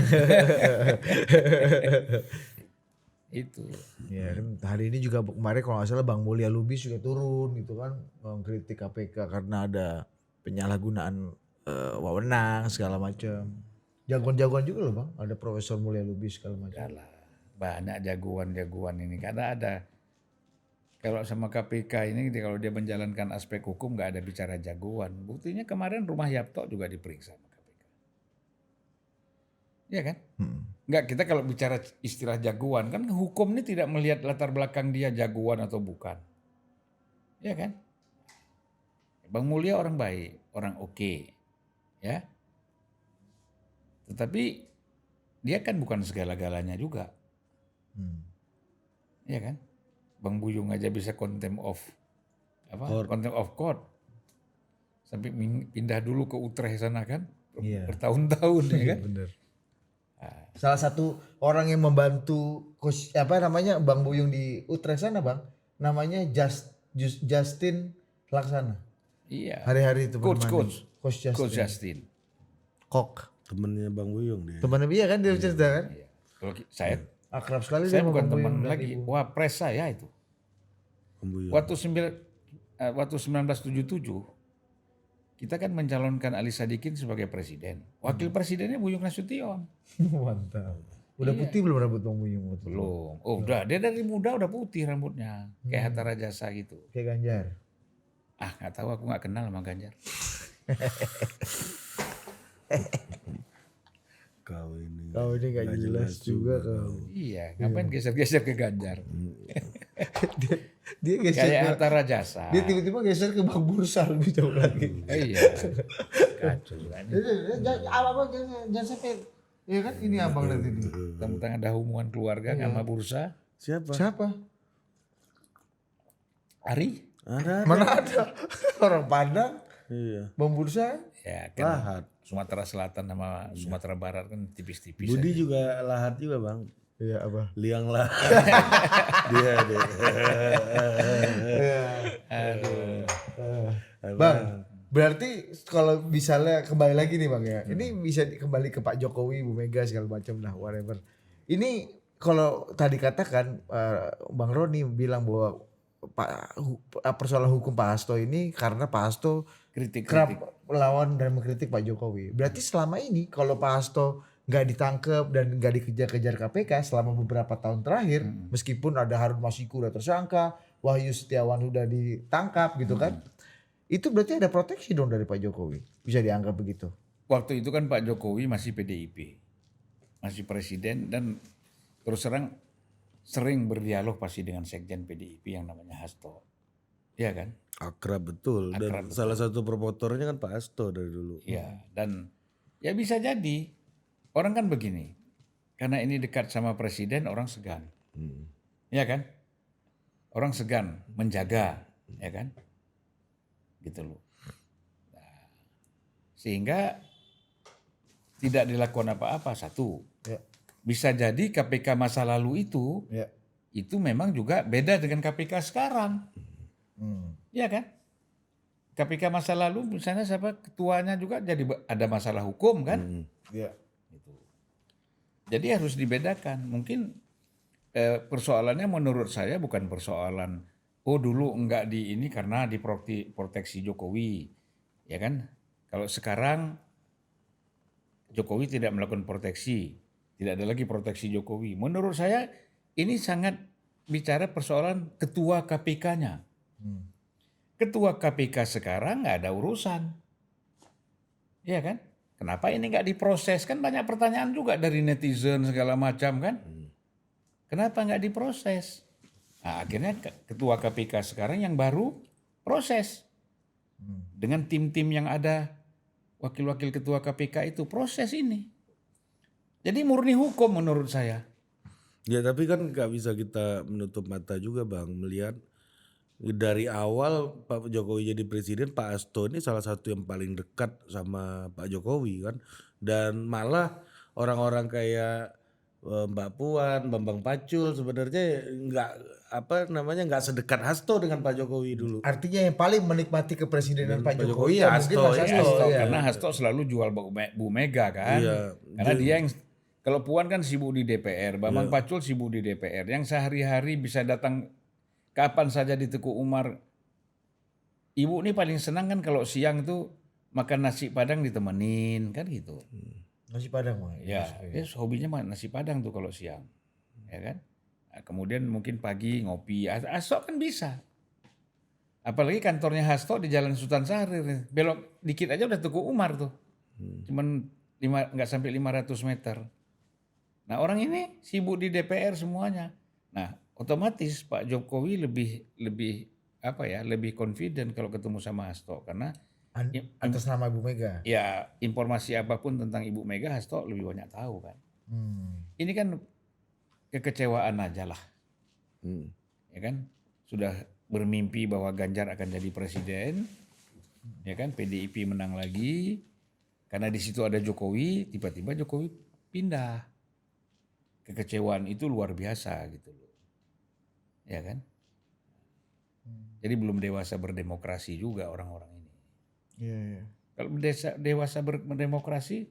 Itu. Ya kan hari ini juga kemarin kalau nggak salah Bang Mulya Lubis juga turun gitu kan mengkritik KPK karena ada penyalahgunaan wewenang segala macam. Jagoan-jagoan juga loh Bang, ada Profesor Mulya Lubis segala macam. Yalah, banyak jagoan-jagoan ini karena ada. Kalau sama KPK ini kalau dia menjalankan aspek hukum nggak ada bicara jagoan. Buktinya kemarin rumah Yapto juga diperiksa sama KPK. Iya kan? Enggak, kita kalau bicara istilah jagoan kan hukum ini tidak melihat latar belakang dia jagoan atau bukan. Iya kan? Bang Mulya orang baik, orang oke, ya. Tetapi dia kan bukan segala-galanya juga, ya kan? Bang Buyung aja bisa contempt of contempt of court, sampai pindah dulu ke Utrecht sana kan, Iya. bertahun-tahun ya kan. Bener. Salah satu orang yang membantu Bang Buyung di Utrecht sana bang, namanya Justin Laksana. Iya. Hari-hari itu Coach Justin. Justin. Kok. Temennya Bang Buyung dia. Temannya dia kan dia cerita kan. Iya. Kalau saya Akrab sekali saya dia sama bukan Bang teman Buyung dan lagi, Ibu. wapres saya itu. Bang Buyung. Waktu 1977 kita kan mencalonkan Ali Sadikin sebagai presiden. Wakil presidennya Buyung Nasution. Mantap. Udah putih belum rambut Bang Buyung? Waktu itu? Belum. Oh, udah. Dia dari muda udah putih rambutnya. Kayak Hatta Rajasa gitu. Kayak Ganjar. Ah, nggak tahu, aku nggak kenal sama Ganjar. Kau ini Gak jelas juga kau. Iya, ngapain geser-geser ke Ganjar? Dia geser Kayak ke, Hatta Rajasa. dia tiba-tiba geser ke Bang Bursa lebih jauh lagi. Iya. Kacau juga nih. Jangan sampai. Ya kan ini abang dari ini. Tentang ada hubungan keluarga sama bursa. Siapa? Ari? Ada. Mana ada orang Padang, Iya. Bang Bursa. Ya kan. Lahat. Sumatera Selatan sama Sumatera Barat kan tipis-tipis. Budi aja. juga lahat juga bang. Iya apa? Liang lah. Dia deh. Bang, berarti kalau misalnya kembali lagi nih bang ya, ini bisa kembali ke Pak Jokowi, Bu Mega segala macam lah, whatever. Ini kalau tadi katakan Bang Roni bilang bahwa persoalan hukum Pak Hasto ini karena Pak Hasto kerap melawan dan mengkritik Pak Jokowi. Berarti selama ini kalau Pak Hasto nggak ditangkap dan nggak dikejar-kejar KPK selama beberapa tahun terakhir, meskipun ada Harun Masiku udah tersangka, Wahyu Setiawan udah ditangkap gitu kan, itu berarti ada proteksi dong dari Pak Jokowi, bisa dianggap begitu. Waktu itu kan Pak Jokowi masih PDIP, masih presiden, dan terus terang sering berdialog pasti dengan sekjen PDIP yang namanya Hasto, iya kan? Akrab betul. Dan Akrab betul. salah satu promotornya kan Pak Hasto dari dulu. Iya, dan ya bisa jadi orang kan begini, karena ini dekat sama presiden orang segan, ya kan? Orang segan menjaga, ya kan? Gitu loh. Nah, sehingga tidak dilakukan apa-apa. Satu, Ya. bisa jadi KPK masa lalu Ya. itu memang juga beda dengan KPK sekarang, ya kan? KPK masa lalu misalnya siapa ketuanya juga jadi ada masalah hukum kan? Ya. Jadi harus dibedakan. Mungkin persoalannya menurut saya bukan persoalan dulu enggak di ini karena diproteksi Jokowi, ya kan? Kalau sekarang Jokowi tidak melakukan proteksi, tidak ada lagi proteksi Jokowi. Menurut saya ini sangat bicara persoalan ketua KPK-nya. Ketua KPK sekarang nggak ada urusan, ya kan? Kenapa ini nggak diproses? Kan banyak pertanyaan juga dari netizen segala macam kan? Kenapa nggak diproses? Nah, akhirnya ketua KPK sekarang yang baru proses dengan tim-tim yang ada, wakil-wakil ketua KPK itu proses ini. Jadi murni hukum menurut saya. Ya tapi kan nggak bisa kita menutup mata juga bang melihat dari awal Pak Jokowi jadi presiden, Pak Hasto ini salah satu yang paling dekat sama Pak Jokowi kan, dan malah orang-orang kayak Mbak Puan, Bambang Pacul sebenarnya nggak sedekat Hasto dengan Pak Jokowi dulu. Artinya yang paling menikmati kepresidenan Pak Pak Jokowi Jokowi ya Hasto, mungkin Mas ya. Hasto. Ya. Karena Hasto selalu jual Bu Mega kan. Iya. Karena dia yang, kalau Puan kan sibuk di DPR, Bambang Pacul sibuk di DPR. Yang sehari-hari bisa datang kapan saja di Teguh Umar. Ibu ini paling senang kan kalau siang tuh makan nasi Padang ditemenin kan gitu. Nasi Padang Bang. Ya, dia hobinya makan nasi Padang tuh kalau siang, ya kan. Nah, kemudian mungkin pagi ngopi, Hasto kan bisa. Apalagi kantornya Hasto di Jalan Sultan Syahrir, belok dikit aja udah Teguh Umar tuh, cuman nggak sampai 500 meter. Nah orang ini sibuk di DPR semuanya. Nah otomatis Pak Jokowi lebih lebih confident kalau ketemu sama Hasto karena Atas nama Ibu Mega. ya informasi apapun tentang Ibu Mega Hasto lebih banyak tahu kan. Ini kan kekecewaan aja lah, ya kan? Sudah bermimpi bahwa Ganjar akan jadi presiden, ya kan? PDIP menang lagi, karena di situ ada Jokowi, tiba-tiba Jokowi pindah. Kekecewaan itu luar biasa gitu loh, ya kan? Jadi belum dewasa berdemokrasi juga orang-orang ini. Iya. Kalau dewasa berdemokrasi,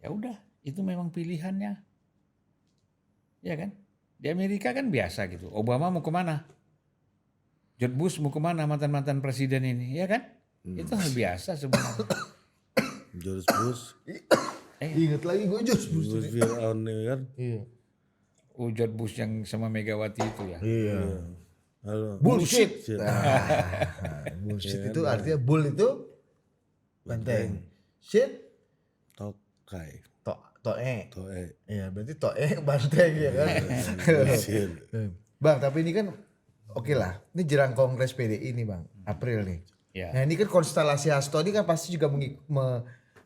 ya udah itu memang pilihannya, ya kan? Di Amerika kan biasa gitu. Obama mau kemana? George Bush mau kemana? Mantan-mantan presiden ini, ya kan? Itu hal biasa sebenarnya. George Bush, Ingat lagi gue George Bush. Bushville on kan? Iya. George Bush yang sama Megawati itu ya. Iya. Halo. Bullshit. Shit. Bullshit itu artinya bull itu banteng. Shit Tokai. toe. Toe. Iya, berarti toe banteng ya kan. Bullshit. Bang, tapi ini kan oke lah. Ini jelang Kongres PDI nih, Bang. April nih. Ya. Nah, ini kan konstelasi Hasto ini kan pasti juga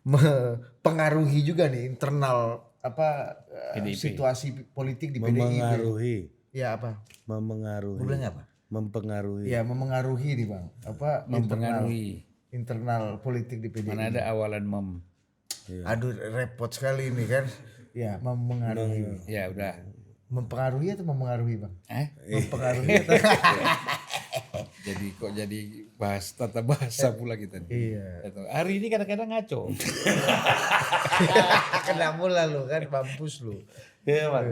mempengaruhi juga nih internal PDIP. situasi politik di PDIP. Memengaruhi. Ya apa? Memengaruhi. Gue bilang apa? Mempengaruhi. Ya memengaruhi nih Bang. Mempengaruhi. Internal politik di PDIP. Mana ada awalan Aduh repot sekali ini kan. Ya memengaruhi. Ya udah. Mempengaruhi atau memengaruhi Bang? Mempengaruhi atau Jadi bahas tata bahasa pula kita nih. Iya. Hari ini kadang-kadang ngaco. Kena mula lu kan mampus lu. Iya, Bang.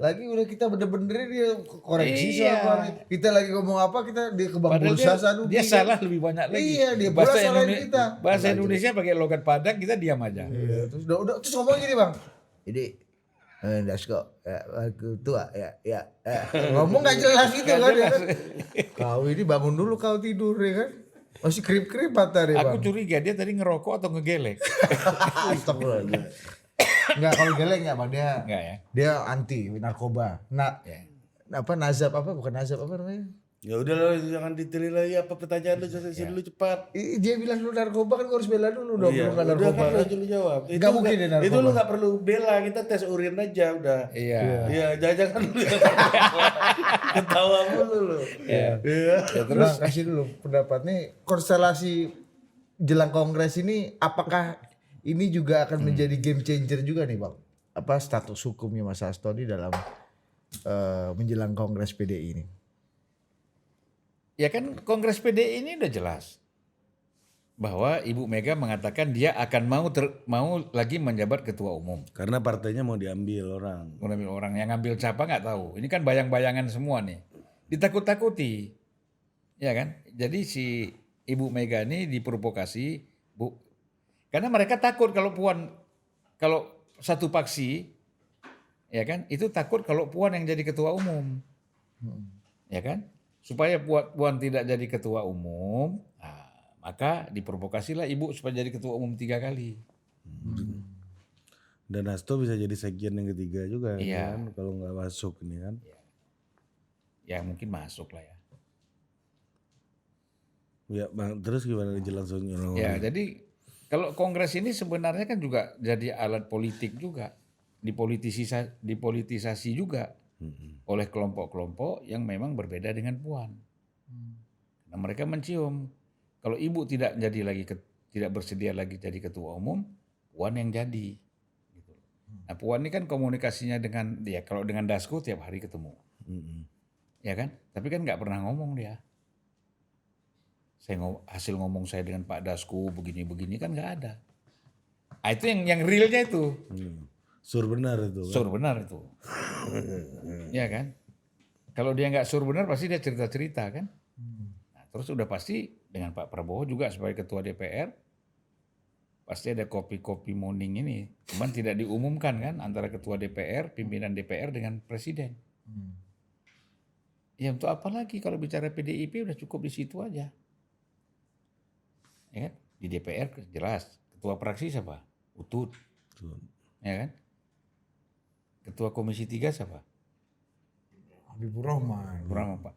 Lagi udah kita bener-bener dia koreksi Iya. soal kita lagi ngomong apa kita dia ke Bang Padahal Bulsa sana dia salah lebih banyak lagi. Iya, dia pula salahin kita. Bahasa Indonesia pakai logat Padang, kita diam aja. Iya, terus terus ngomong gini Bang. Jadi Dasko, aku tua ya. Ngomong gak jelas gitu kan ya kan. Kau ini bangun dulu kau tidur ya kan. Masih krip-krip mata deh Bang. Aku curiga dia tadi ngerokok atau ngegelek. Astagfirullahaladzim. Enggak kalau geleng enggak Bang dia. Enggak ya? Dia anti narkoba. Nah, Ya. nazab apa bukan nazab apa namanya? Ya udah lah, jangan detail lagi apa pertanyaan lu, selesai dulu cepat. Dia bilang lu narkoba kan gua harus bela dulu dong. Iya, Lu kan udah narkoba. kan lu jawab. Nggak mungkin dia narkoba. Itu lu nggak perlu bela, kita tes urin aja udah. Iya. Iya, jangan lu ketawa mulu lu. Iya. Iya. Ya, Terus kasih dulu pendapat nih konstelasi jelang Kongres ini apakah ini juga akan menjadi game changer juga nih Bang? Apa status hukumnya Mas Hasto di dalam menjelang Kongres PDI ini? Ya kan Kongres PDI ini udah jelas bahwa Ibu Mega mengatakan dia akan mau lagi menjabat ketua umum. Karena partainya mau diambil orang. Mengambil orang yang ngambil siapa nggak tahu. Ini kan bayang-bayangan semua nih. Ditakut-takuti, ya kan? Jadi si Ibu Mega ini diprovokasi, Bu, karena mereka takut kalau satu paksi, ya kan? Itu takut kalau Puan yang jadi ketua umum, ya kan? Supaya Puan tidak jadi ketua umum, maka diprovokasilah Ibu supaya jadi ketua umum 3 kali. Dan Hasto bisa jadi sekjen yang ketiga juga Iya. kan kalau nggak masuk ini kan. Ya mungkin masuk lah ya. Ya Bang, terus gimana jelang soalnya? Ya jadi kalau Kongres ini sebenarnya kan juga jadi alat politik juga, dipolitisasi juga oleh kelompok-kelompok yang memang berbeda dengan Puan. Nah, mereka mencium kalau Ibu tidak bersedia lagi jadi ketua umum, Puan yang jadi. Gitu. Nah Puan ini kan komunikasinya dengan dia, kalau dengan Dasko tiap hari ketemu, ya kan? Tapi kan nggak pernah ngomong dia. Hasil ngomong saya dengan Pak Dasko begini-begini kan nggak ada. Itu yang realnya itu. Sur benar itu kan. Sur benar itu. Ya kan? Kalau dia nggak sur benar pasti dia cerita-cerita kan. Nah, terus udah pasti dengan Pak Prabowo juga sebagai ketua DPR pasti ada kopi-kopi morning ini. Cuman tidak diumumkan kan antara ketua DPR, pimpinan DPR dengan presiden. Ya untuk apa lagi kalau bicara PDIP udah cukup di situ aja. Ya kan? Di DPR jelas. Ketua fraksi siapa? Utut. Ya kan? Ketua Komisi 3 siapa? Habibur Rahman,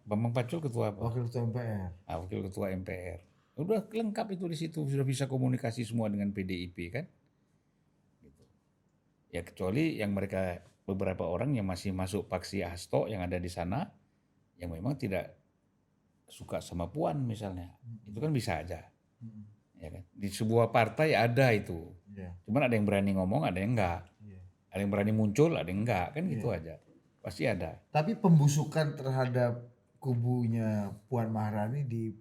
Bambang Pacul ketua apa? Wakil Ketua MPR. Wakil ketua MPR. Udah lengkap itu di situ, sudah bisa komunikasi semua dengan PDIP kan. Gitu. Ya kecuali yang mereka beberapa orang yang masih masuk faksi Hasto yang ada di sana, yang memang tidak suka sama Puan misalnya, itu kan bisa aja. Ya kan? Di sebuah partai ada itu. Iya. Cuman ada yang berani ngomong, ada yang enggak. Iya. Ada yang berani muncul, ada yang enggak, kan gitu aja. Pasti ada. Tapi pembusukan terhadap kubunya Puan Maharani di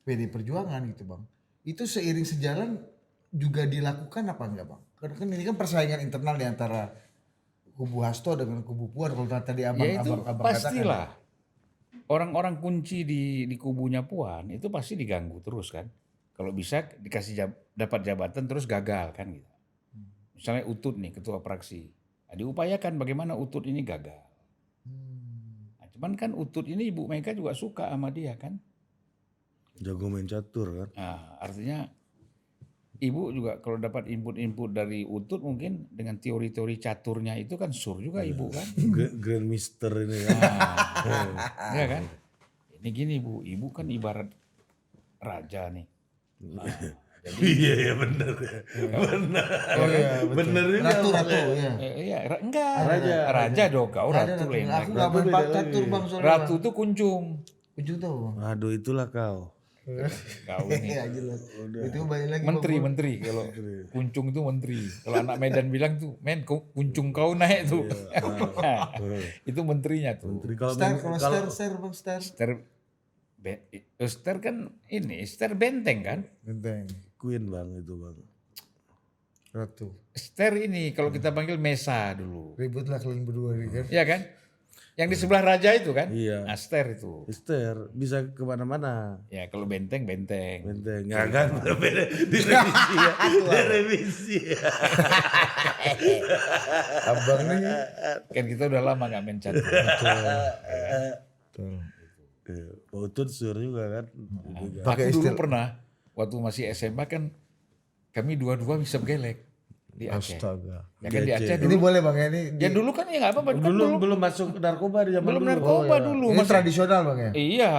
PD Perjuangan gitu bang, itu seiring sejalan juga dilakukan apa enggak bang? Karena kan ini kan persaingan internal di antara kubu Hasto dengan kubu Puan. Kalau tadi Ya itu abang pastilah. Orang-orang kunci di kubunya Puan itu pasti diganggu terus kan. Kalau bisa dikasih dapat jabatan terus gagal kan gitu. Misalnya Utut nih ketua fraksi. Nah, diupayakan bagaimana Utut ini gagal. Nah, cuman kan Utut ini Ibu Mega juga suka sama dia kan. Jago main catur kan. Nah, artinya Ibu juga kalau dapat input-input dari Utut mungkin dengan teori-teori caturnya itu kan sur juga Ibu kan. Grand Mister ini kan. Ya kan? Ini gini Bu, Ibu kan ibarat raja nih. Nah, Iya benar. Benar. Oh iya, Bener ini Ratu apa? ya. Iya, enggak. Raja dong, kau ratu lain Aku lagi. nggak main catur bang soalnya. Ratu tuh kuncung. Ujung tahu bang. Aduh itulah kau. Kau ini. Iya jelas. Itu banyak lagi. Menteri. Kalau kuncung itu menteri. Kalau anak Medan bilang tuh, men kuncung kau naik tuh. Nah, itu menterinya tuh. Kalau Star bang Star. Ster kan ini, Ster benteng kan? Benteng. Queen bang itu bang. Ratu. Ster ini kalau kita panggil Mesa dulu. Ribut lah kalian berdua nih kan. Iya kan? Yang di sebelah raja itu kan? Iya. Nah, Ster itu. Mister bisa kemana-mana. Ya kalau benteng. Benteng. Nggak kan beda direvisi ya. Direvisi ya. Abang nih. Kan kita udah lama nggak main catur. Betul. Pak Utut sur juga kan. Aku dulu pernah waktu masih SMA kan kami dua-dua bisa gelek di Aceh. Astaga. Ya kan di Aceh Ini dulu. boleh bang ya ini. Ya dulu kan ya nggak apa-apa. Kan Belum masuk narkoba di zaman belum dulu. narkoba dulu. Ini tradisional bang ya. Iya.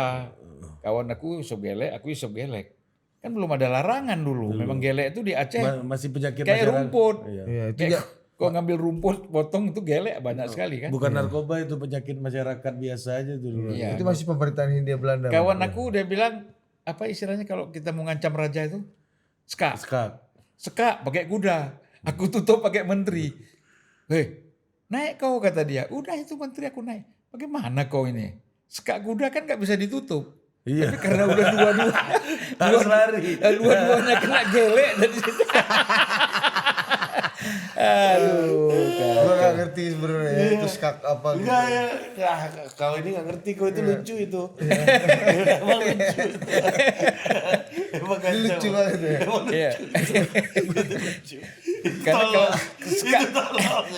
Kawan aku isop gelek, aku isop gelek. Kan belum ada larangan dulu. Memang gelek itu di Aceh Masih penyakit kayak masyarakat. rumput. Iya. Iya itu Kayak ya. kok ngambil rumput, potong itu gelek banyak sekali kan. Bukan narkoba itu penyakit masyarakat biasa aja tuh dulu. Iya. Itu masih pemerintahan Hindia Belanda. Bang. Kawan aku udah bilang apa istilahnya kalau kita mau ngancam raja itu? Ska. Skak. Pakai kuda. Aku tutup pakai menteri. Hei, naik kau kata dia. Udah itu menteri aku naik. Bagaimana kau ini? Ska kuda kan nggak bisa ditutup. Iya. Tapi karena udah Harus lari. dua-duanya kena gelek dari situ. Aduh. Gue gak ngerti sebenarnya ya, itu skak apa gitu. Enggak ya, kau ini gak ngerti, kau itu lucu itu. Emang lucu. Emang Ini lucu banget ya. Iya. Karena kalau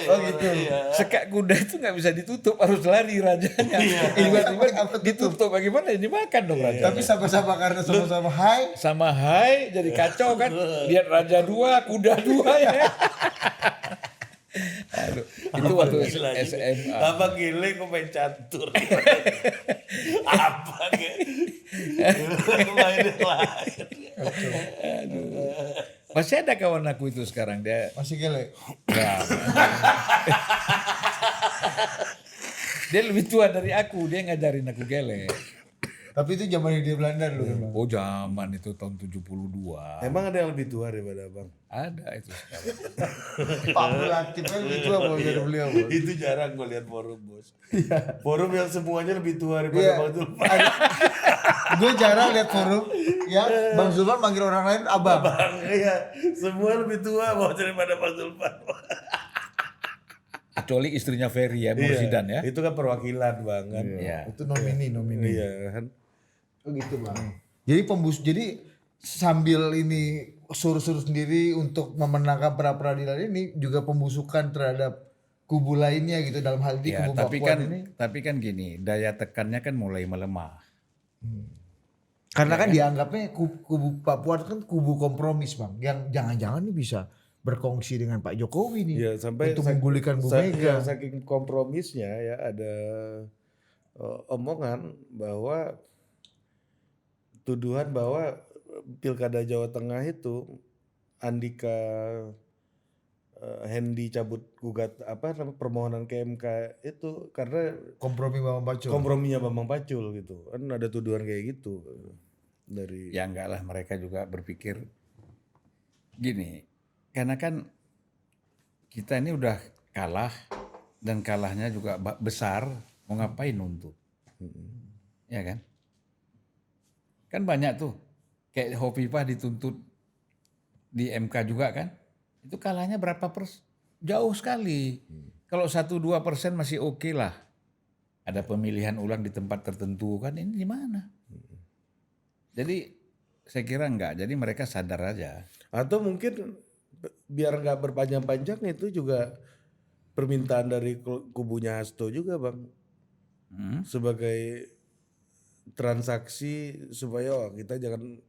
Oh gitu. sekak kuda itu nggak bisa ditutup, harus lari rajanya. Tiba-tiba ditutup, bagaimana? Dimakan dong raja. Tapi sama-sama karena sama-sama high. Sama hai jadi kacau kan. Lihat raja dua, kuda dua ya. Aduh, itu waktu SMA. Abang gile kok main catur. Abang ya. Main lain. Masih ada kawan aku itu sekarang dia. Masih gelek. Ya. Dia lebih tua dari aku, dia ngajarin aku gelek. Tapi itu zaman Hindia Belanda dulu kan bang. Oh zaman itu tahun 72. Emang ada yang lebih tua daripada abang? Ada itu sekarang. Pak Abdul Latif kan lebih tua bang dari beliau bang. Itu jarang gue lihat forum bos. Forum yang semuanya lebih tua daripada Iya. Bang Zulfan. Gue jarang lihat forum ya Bang Zulfan manggil orang lain abang. Bang, iya. Semua lebih tua bos daripada Bang Zulfan. Kecuali istrinya Ferry ya, Mursidan ya. Itu kan perwakilan bang kan. Iya. Itu nomini. Iya kan. Oh gitu bang. Jadi sambil ini suruh-suruh sendiri untuk memenangkan pra peradilan ini juga pembusukan terhadap kubu lainnya gitu dalam hal ini Ya, kubu tapi Mbak Puan kan ini. tapi kan gini, daya tekannya kan mulai melemah. Karena kan dianggapnya kubu Pak Puan kan kubu kompromis bang, yang jangan-jangan nih bisa berkongsi dengan Pak Jokowi nih Iya sampai untuk menggulingkan Bu Mega. Saking kompromisnya ya omongan bahwa tuduhan bahwa Pilkada Jawa Tengah itu Andika Hendy cabut gugat permohonan ke MK itu karena Kompromi Bambang Pacul. komprominya Bambang Pacul gitu. Kan ada tuduhan kayak gitu dari Ya enggak lah, mereka juga berpikir gini, karena kan kita ini udah kalah dan kalahnya juga besar, mau ngapain nuntut? Ya kan? Kan banyak tuh, kayak Hovifah dituntut di MK juga kan, itu kalahnya berapa persen? Jauh sekali. Kalau 1-2% masih oke lah. Ada pemilihan ulang di tempat tertentu kan, ini di mana? Jadi saya kira enggak, jadi mereka sadar aja. atau mungkin biar nggak berpanjang-panjang itu juga permintaan dari kubunya Hasto juga Bang sebagai transaksi supaya kita jangan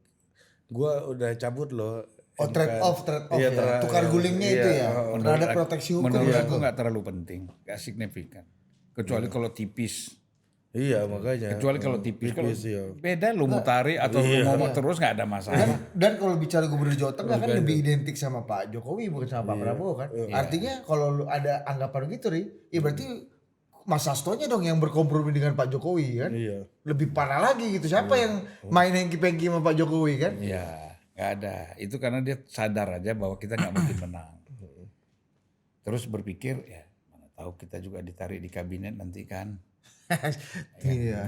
gua udah cabut loh. Oh, trade off Iya, ya. Tukar gulingnya itu ya. Terhadap proteksi hukum. Menurut ya. aku nggak terlalu penting, nggak signifikan. Kecuali kalau tipis. Iya makanya. Kecuali kalau tipis. Kalau iya. beda lu mau tarik atau lu mau terus nggak ada masalah. Dan kalau bicara gubernur Jawa Tengah kan lebih identik sama Pak Jokowi bukan sama Pak Prabowo kan. Artinya kalau lu ada anggapan gitu Ri, ya berarti Mas Hastonya dong yang berkompromi dengan Pak Jokowi kan. Iya. Lebih parah lagi gitu. Siapa yang main hengki-pengki sama Pak Jokowi kan? Iya, nggak ada. Itu karena dia sadar aja bahwa kita nggak mungkin menang. Terus berpikir ya mana tahu kita juga ditarik di kabinet nanti kan. Iya.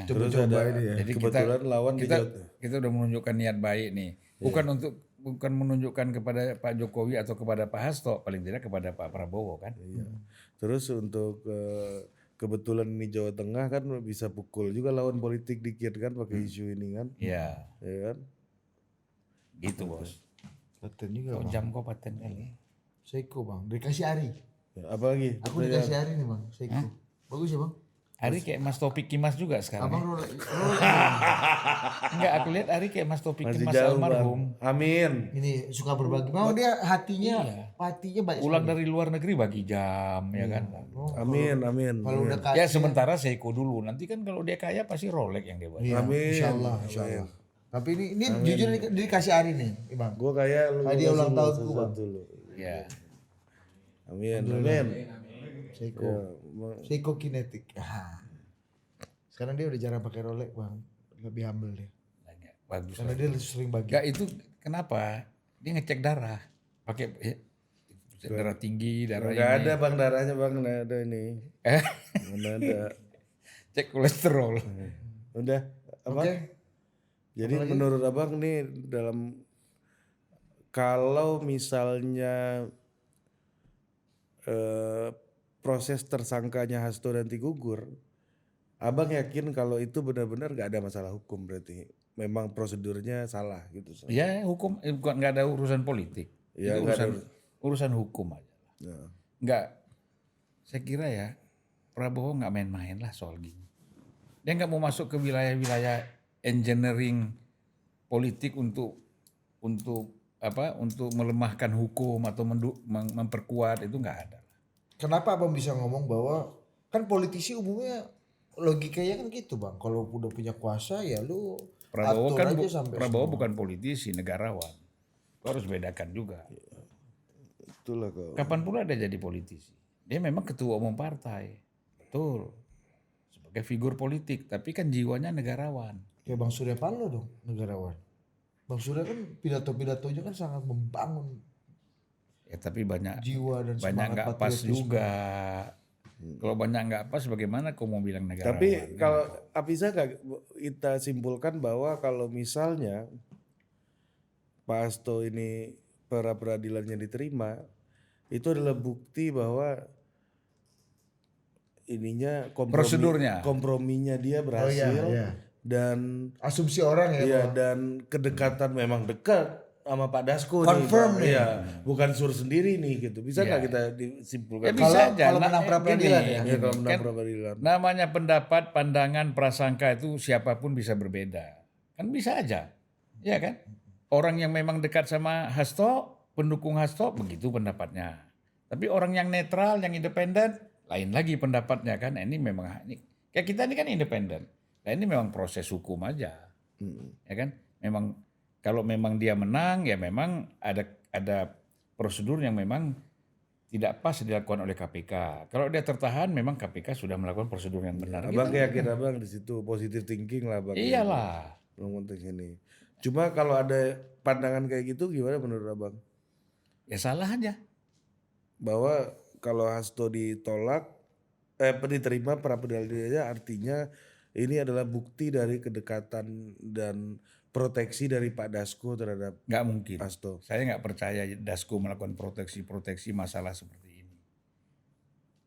Terus Coba-coba ada ini ya. Jadi kebetulan lawan di Jawa kita udah menunjukkan niat baik nih. Bukan menunjukkan kepada Pak Jokowi atau kepada Pak Hasto, paling tidak kepada Pak Prabowo kan. Iya. Terus untuk kebetulan ini Jawa Tengah kan bisa pukul juga lawan politik dikit kan pakai isu ini kan. Iya, Ya kan? gitu bos. Paten juga Kok bang. jam kok paten kali. Seiko bang. Dikasih Ari. Ya, apalagi? Aku dikasih Ari nih bang. Seiko. Bagus ya bang. Ari kayak Mas Topik Kimas juga sekarang. Abang ya. Rolex. Enggak, aku lihat Ari kayak Mas Topik Masih Kimas jauh almarhum. Bang. Amin. Ini suka berbagi. Mau dia hatinya banyak. Pulang dari luar negeri bagi jam ya kan. Amin, amin. Kalau udah Ya kaya. sementara Seiko dulu. Nanti kan kalau dia kaya pasti Rolex yang dia bawa. Iya, Amin. Insya Allah. Tapi ini jujur dikasih Ari nih, bang. Gua kayak lu Hadiah ulang kasih tahun sesuatu gua, Bang. dulu. Ya. Amin, amin. Seiko. Ya, Seiko kinetik. Sekarang dia udah jarang pakai Rolex bang. Lebih humble dia. Bagus. Karena dia sering bagi. Enggak, itu kenapa? Dia ngecek darah. Pakai darah tinggi, darah nggak ini. ada bang darahnya bang, nggak ada ini. Nggak ada. Cek kolesterol. Udah apa? Oke. Jadi menurut abang nih dalam kalau misalnya proses tersangkanya Hasto nanti gugur, abang yakin kalau itu benar-benar nggak ada masalah hukum berarti memang prosedurnya salah gitu. Ya hukum bukan nggak ada urusan politik. Ya, Itu nggak ada urusan hukum aja. Ya. Nggak, saya kira ya Prabowo nggak main-main lah soal gini. Dia nggak mau masuk ke wilayah-wilayah engineering politik untuk melemahkan hukum atau memperkuat, itu nggak ada. Kenapa abang bisa ngomong bahwa kan politisi umumnya logikanya kan gitu bang. Kalau udah punya kuasa ya lu Prabowo atur kan aja sampai Prabowo semua. bukan politisi, negarawan. Itu harus bedakan juga. Itulah kok. Kapan pula dia jadi politisi? Dia memang ketua umum partai, betul. Sebagai figur politik, tapi kan jiwanya negarawan. Kayak Bang Surya Paloh dong negarawan. Bang Surya kan pidato-pidatonya kan sangat membangun Ya tapi banyak jiwa dan banyak semangat nggak pas patriotisme. juga. Kalau banyak nggak pas, bagaimana kau mau bilang negarawan? Tapi kalau bisa nggak kita simpulkan bahwa kalau misalnya Pak Hasto ini pra peradilannya diterima, itu adalah bukti bahwa ininya Prosedurnya. komprominya dia berhasil iya. dan Asumsi orang ya. iya Bang. dan kedekatan memang dekat sama Pak Dasko Confirm nih. nih. Iya, bukan sur sendiri nih gitu. Bisa nggak Iya. kita disimpulkan? Ya bisa aja. kalau menang pra peradilan gini, ya. Ya, kalau menang kan pra peradilan. namanya pendapat, pandangan, prasangka itu siapapun bisa berbeda. Kan bisa aja. Ya kan? Orang yang memang dekat sama Hasto, pendukung Hasto, begitu pendapatnya. Tapi orang yang netral, yang independen, lain lagi pendapatnya kan. Ini memang ini Kayak kita ini kan independen. Nah ini memang proses hukum aja, ya kan? Memang kalau memang dia menang ya memang ada prosedur yang memang tidak pas dilakukan oleh KPK. Kalau dia tertahan memang KPK sudah melakukan prosedur yang benar. Abang Gitu. yakin abang di situ positive thinking lah abang. Iyalah. Dalam konteks ini. Cuma kalau ada pandangan kayak gitu gimana menurut abang? Ya salah aja. Bahwa kalau Hasto ditolak, diterima pra peradilan aja artinya ini adalah bukti dari kedekatan dan proteksi dari Pak Dasko terhadap Nggak mungkin. Hasto. Saya nggak percaya Dasko melakukan proteksi masalah seperti ini.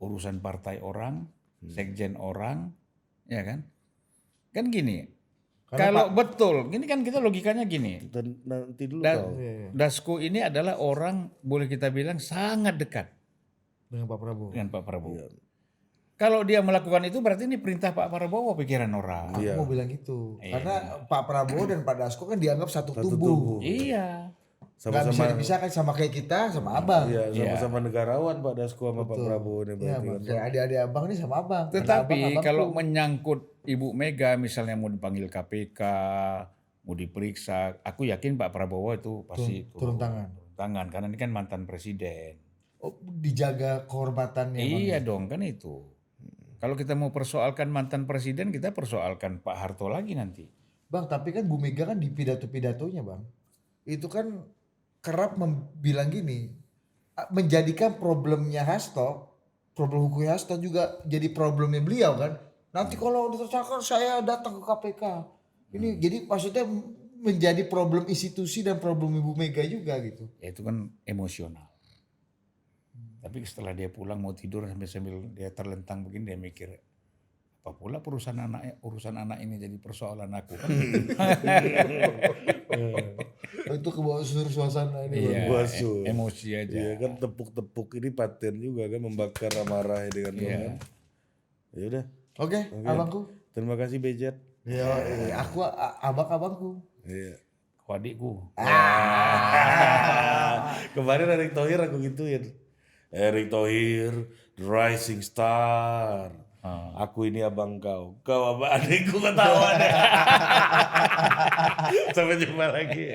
Urusan partai orang, sekjen orang, ya kan? Kan gini, kalau betul, gini kan kita logikanya gini. Dan nanti dulu Da- kau. Dasko ini adalah orang boleh kita bilang sangat dekat Dengan Pak Prabowo. dengan Pak Prabowo. Iya. Kalau dia melakukan itu berarti ini perintah Pak Prabowo pikiran orang. Aku mau bilang gitu. Karena Pak Prabowo dan Pak Dasko kan dianggap satu tubuh. Iya. Gak bisa dipisahkan sama kayak kita sama abang. Iya, sama-sama negarawan Pak Dasko sama Pak Prabowo ini Iya berarti bang, kan. kayak adik-adik abang ini sama abang. Karena Tetapi abang kalau tuh menyangkut Ibu Mega misalnya mau dipanggil KPK, mau diperiksa, aku yakin Pak Prabowo itu pasti turun tangan. turun tangan karena ini kan mantan presiden. dijaga kehormatannya. Bang. Iya dong kan itu. Kalau kita mau persoalkan mantan presiden, kita persoalkan Pak Harto lagi nanti. Bang, tapi kan Bu Mega kan di pidato-pidatonya bang, itu kan kerap bilang gini, menjadikan problemnya Hasto, problem hukum Hasto juga jadi problemnya beliau kan. Nanti kalau ditersangka saya datang ke KPK. Ini jadi maksudnya menjadi problem institusi dan problem Ibu Mega juga gitu. Ya, itu kan emosional. Tapi setelah dia pulang mau tidur sambil dia terlentang begini dia mikir apa pula urusan anak ini jadi persoalan aku kan. Itu ke bawah suasana ini. Iya, Bang. emosi aja. Iya kan tepuk-tepuk ini paten juga kan membakar amarah ini kan. Iya. Kan? Ya udah. Oke, abangku. Terima kasih Bejet. Ya, aku abang-abangku. Iya. Adikku. Kemarin Erick Thohir aku gituin. Erick Thohir, the rising star. Aku ini abang kau. Kau abang adikku ketawa deh. Sampai jumpa lagi.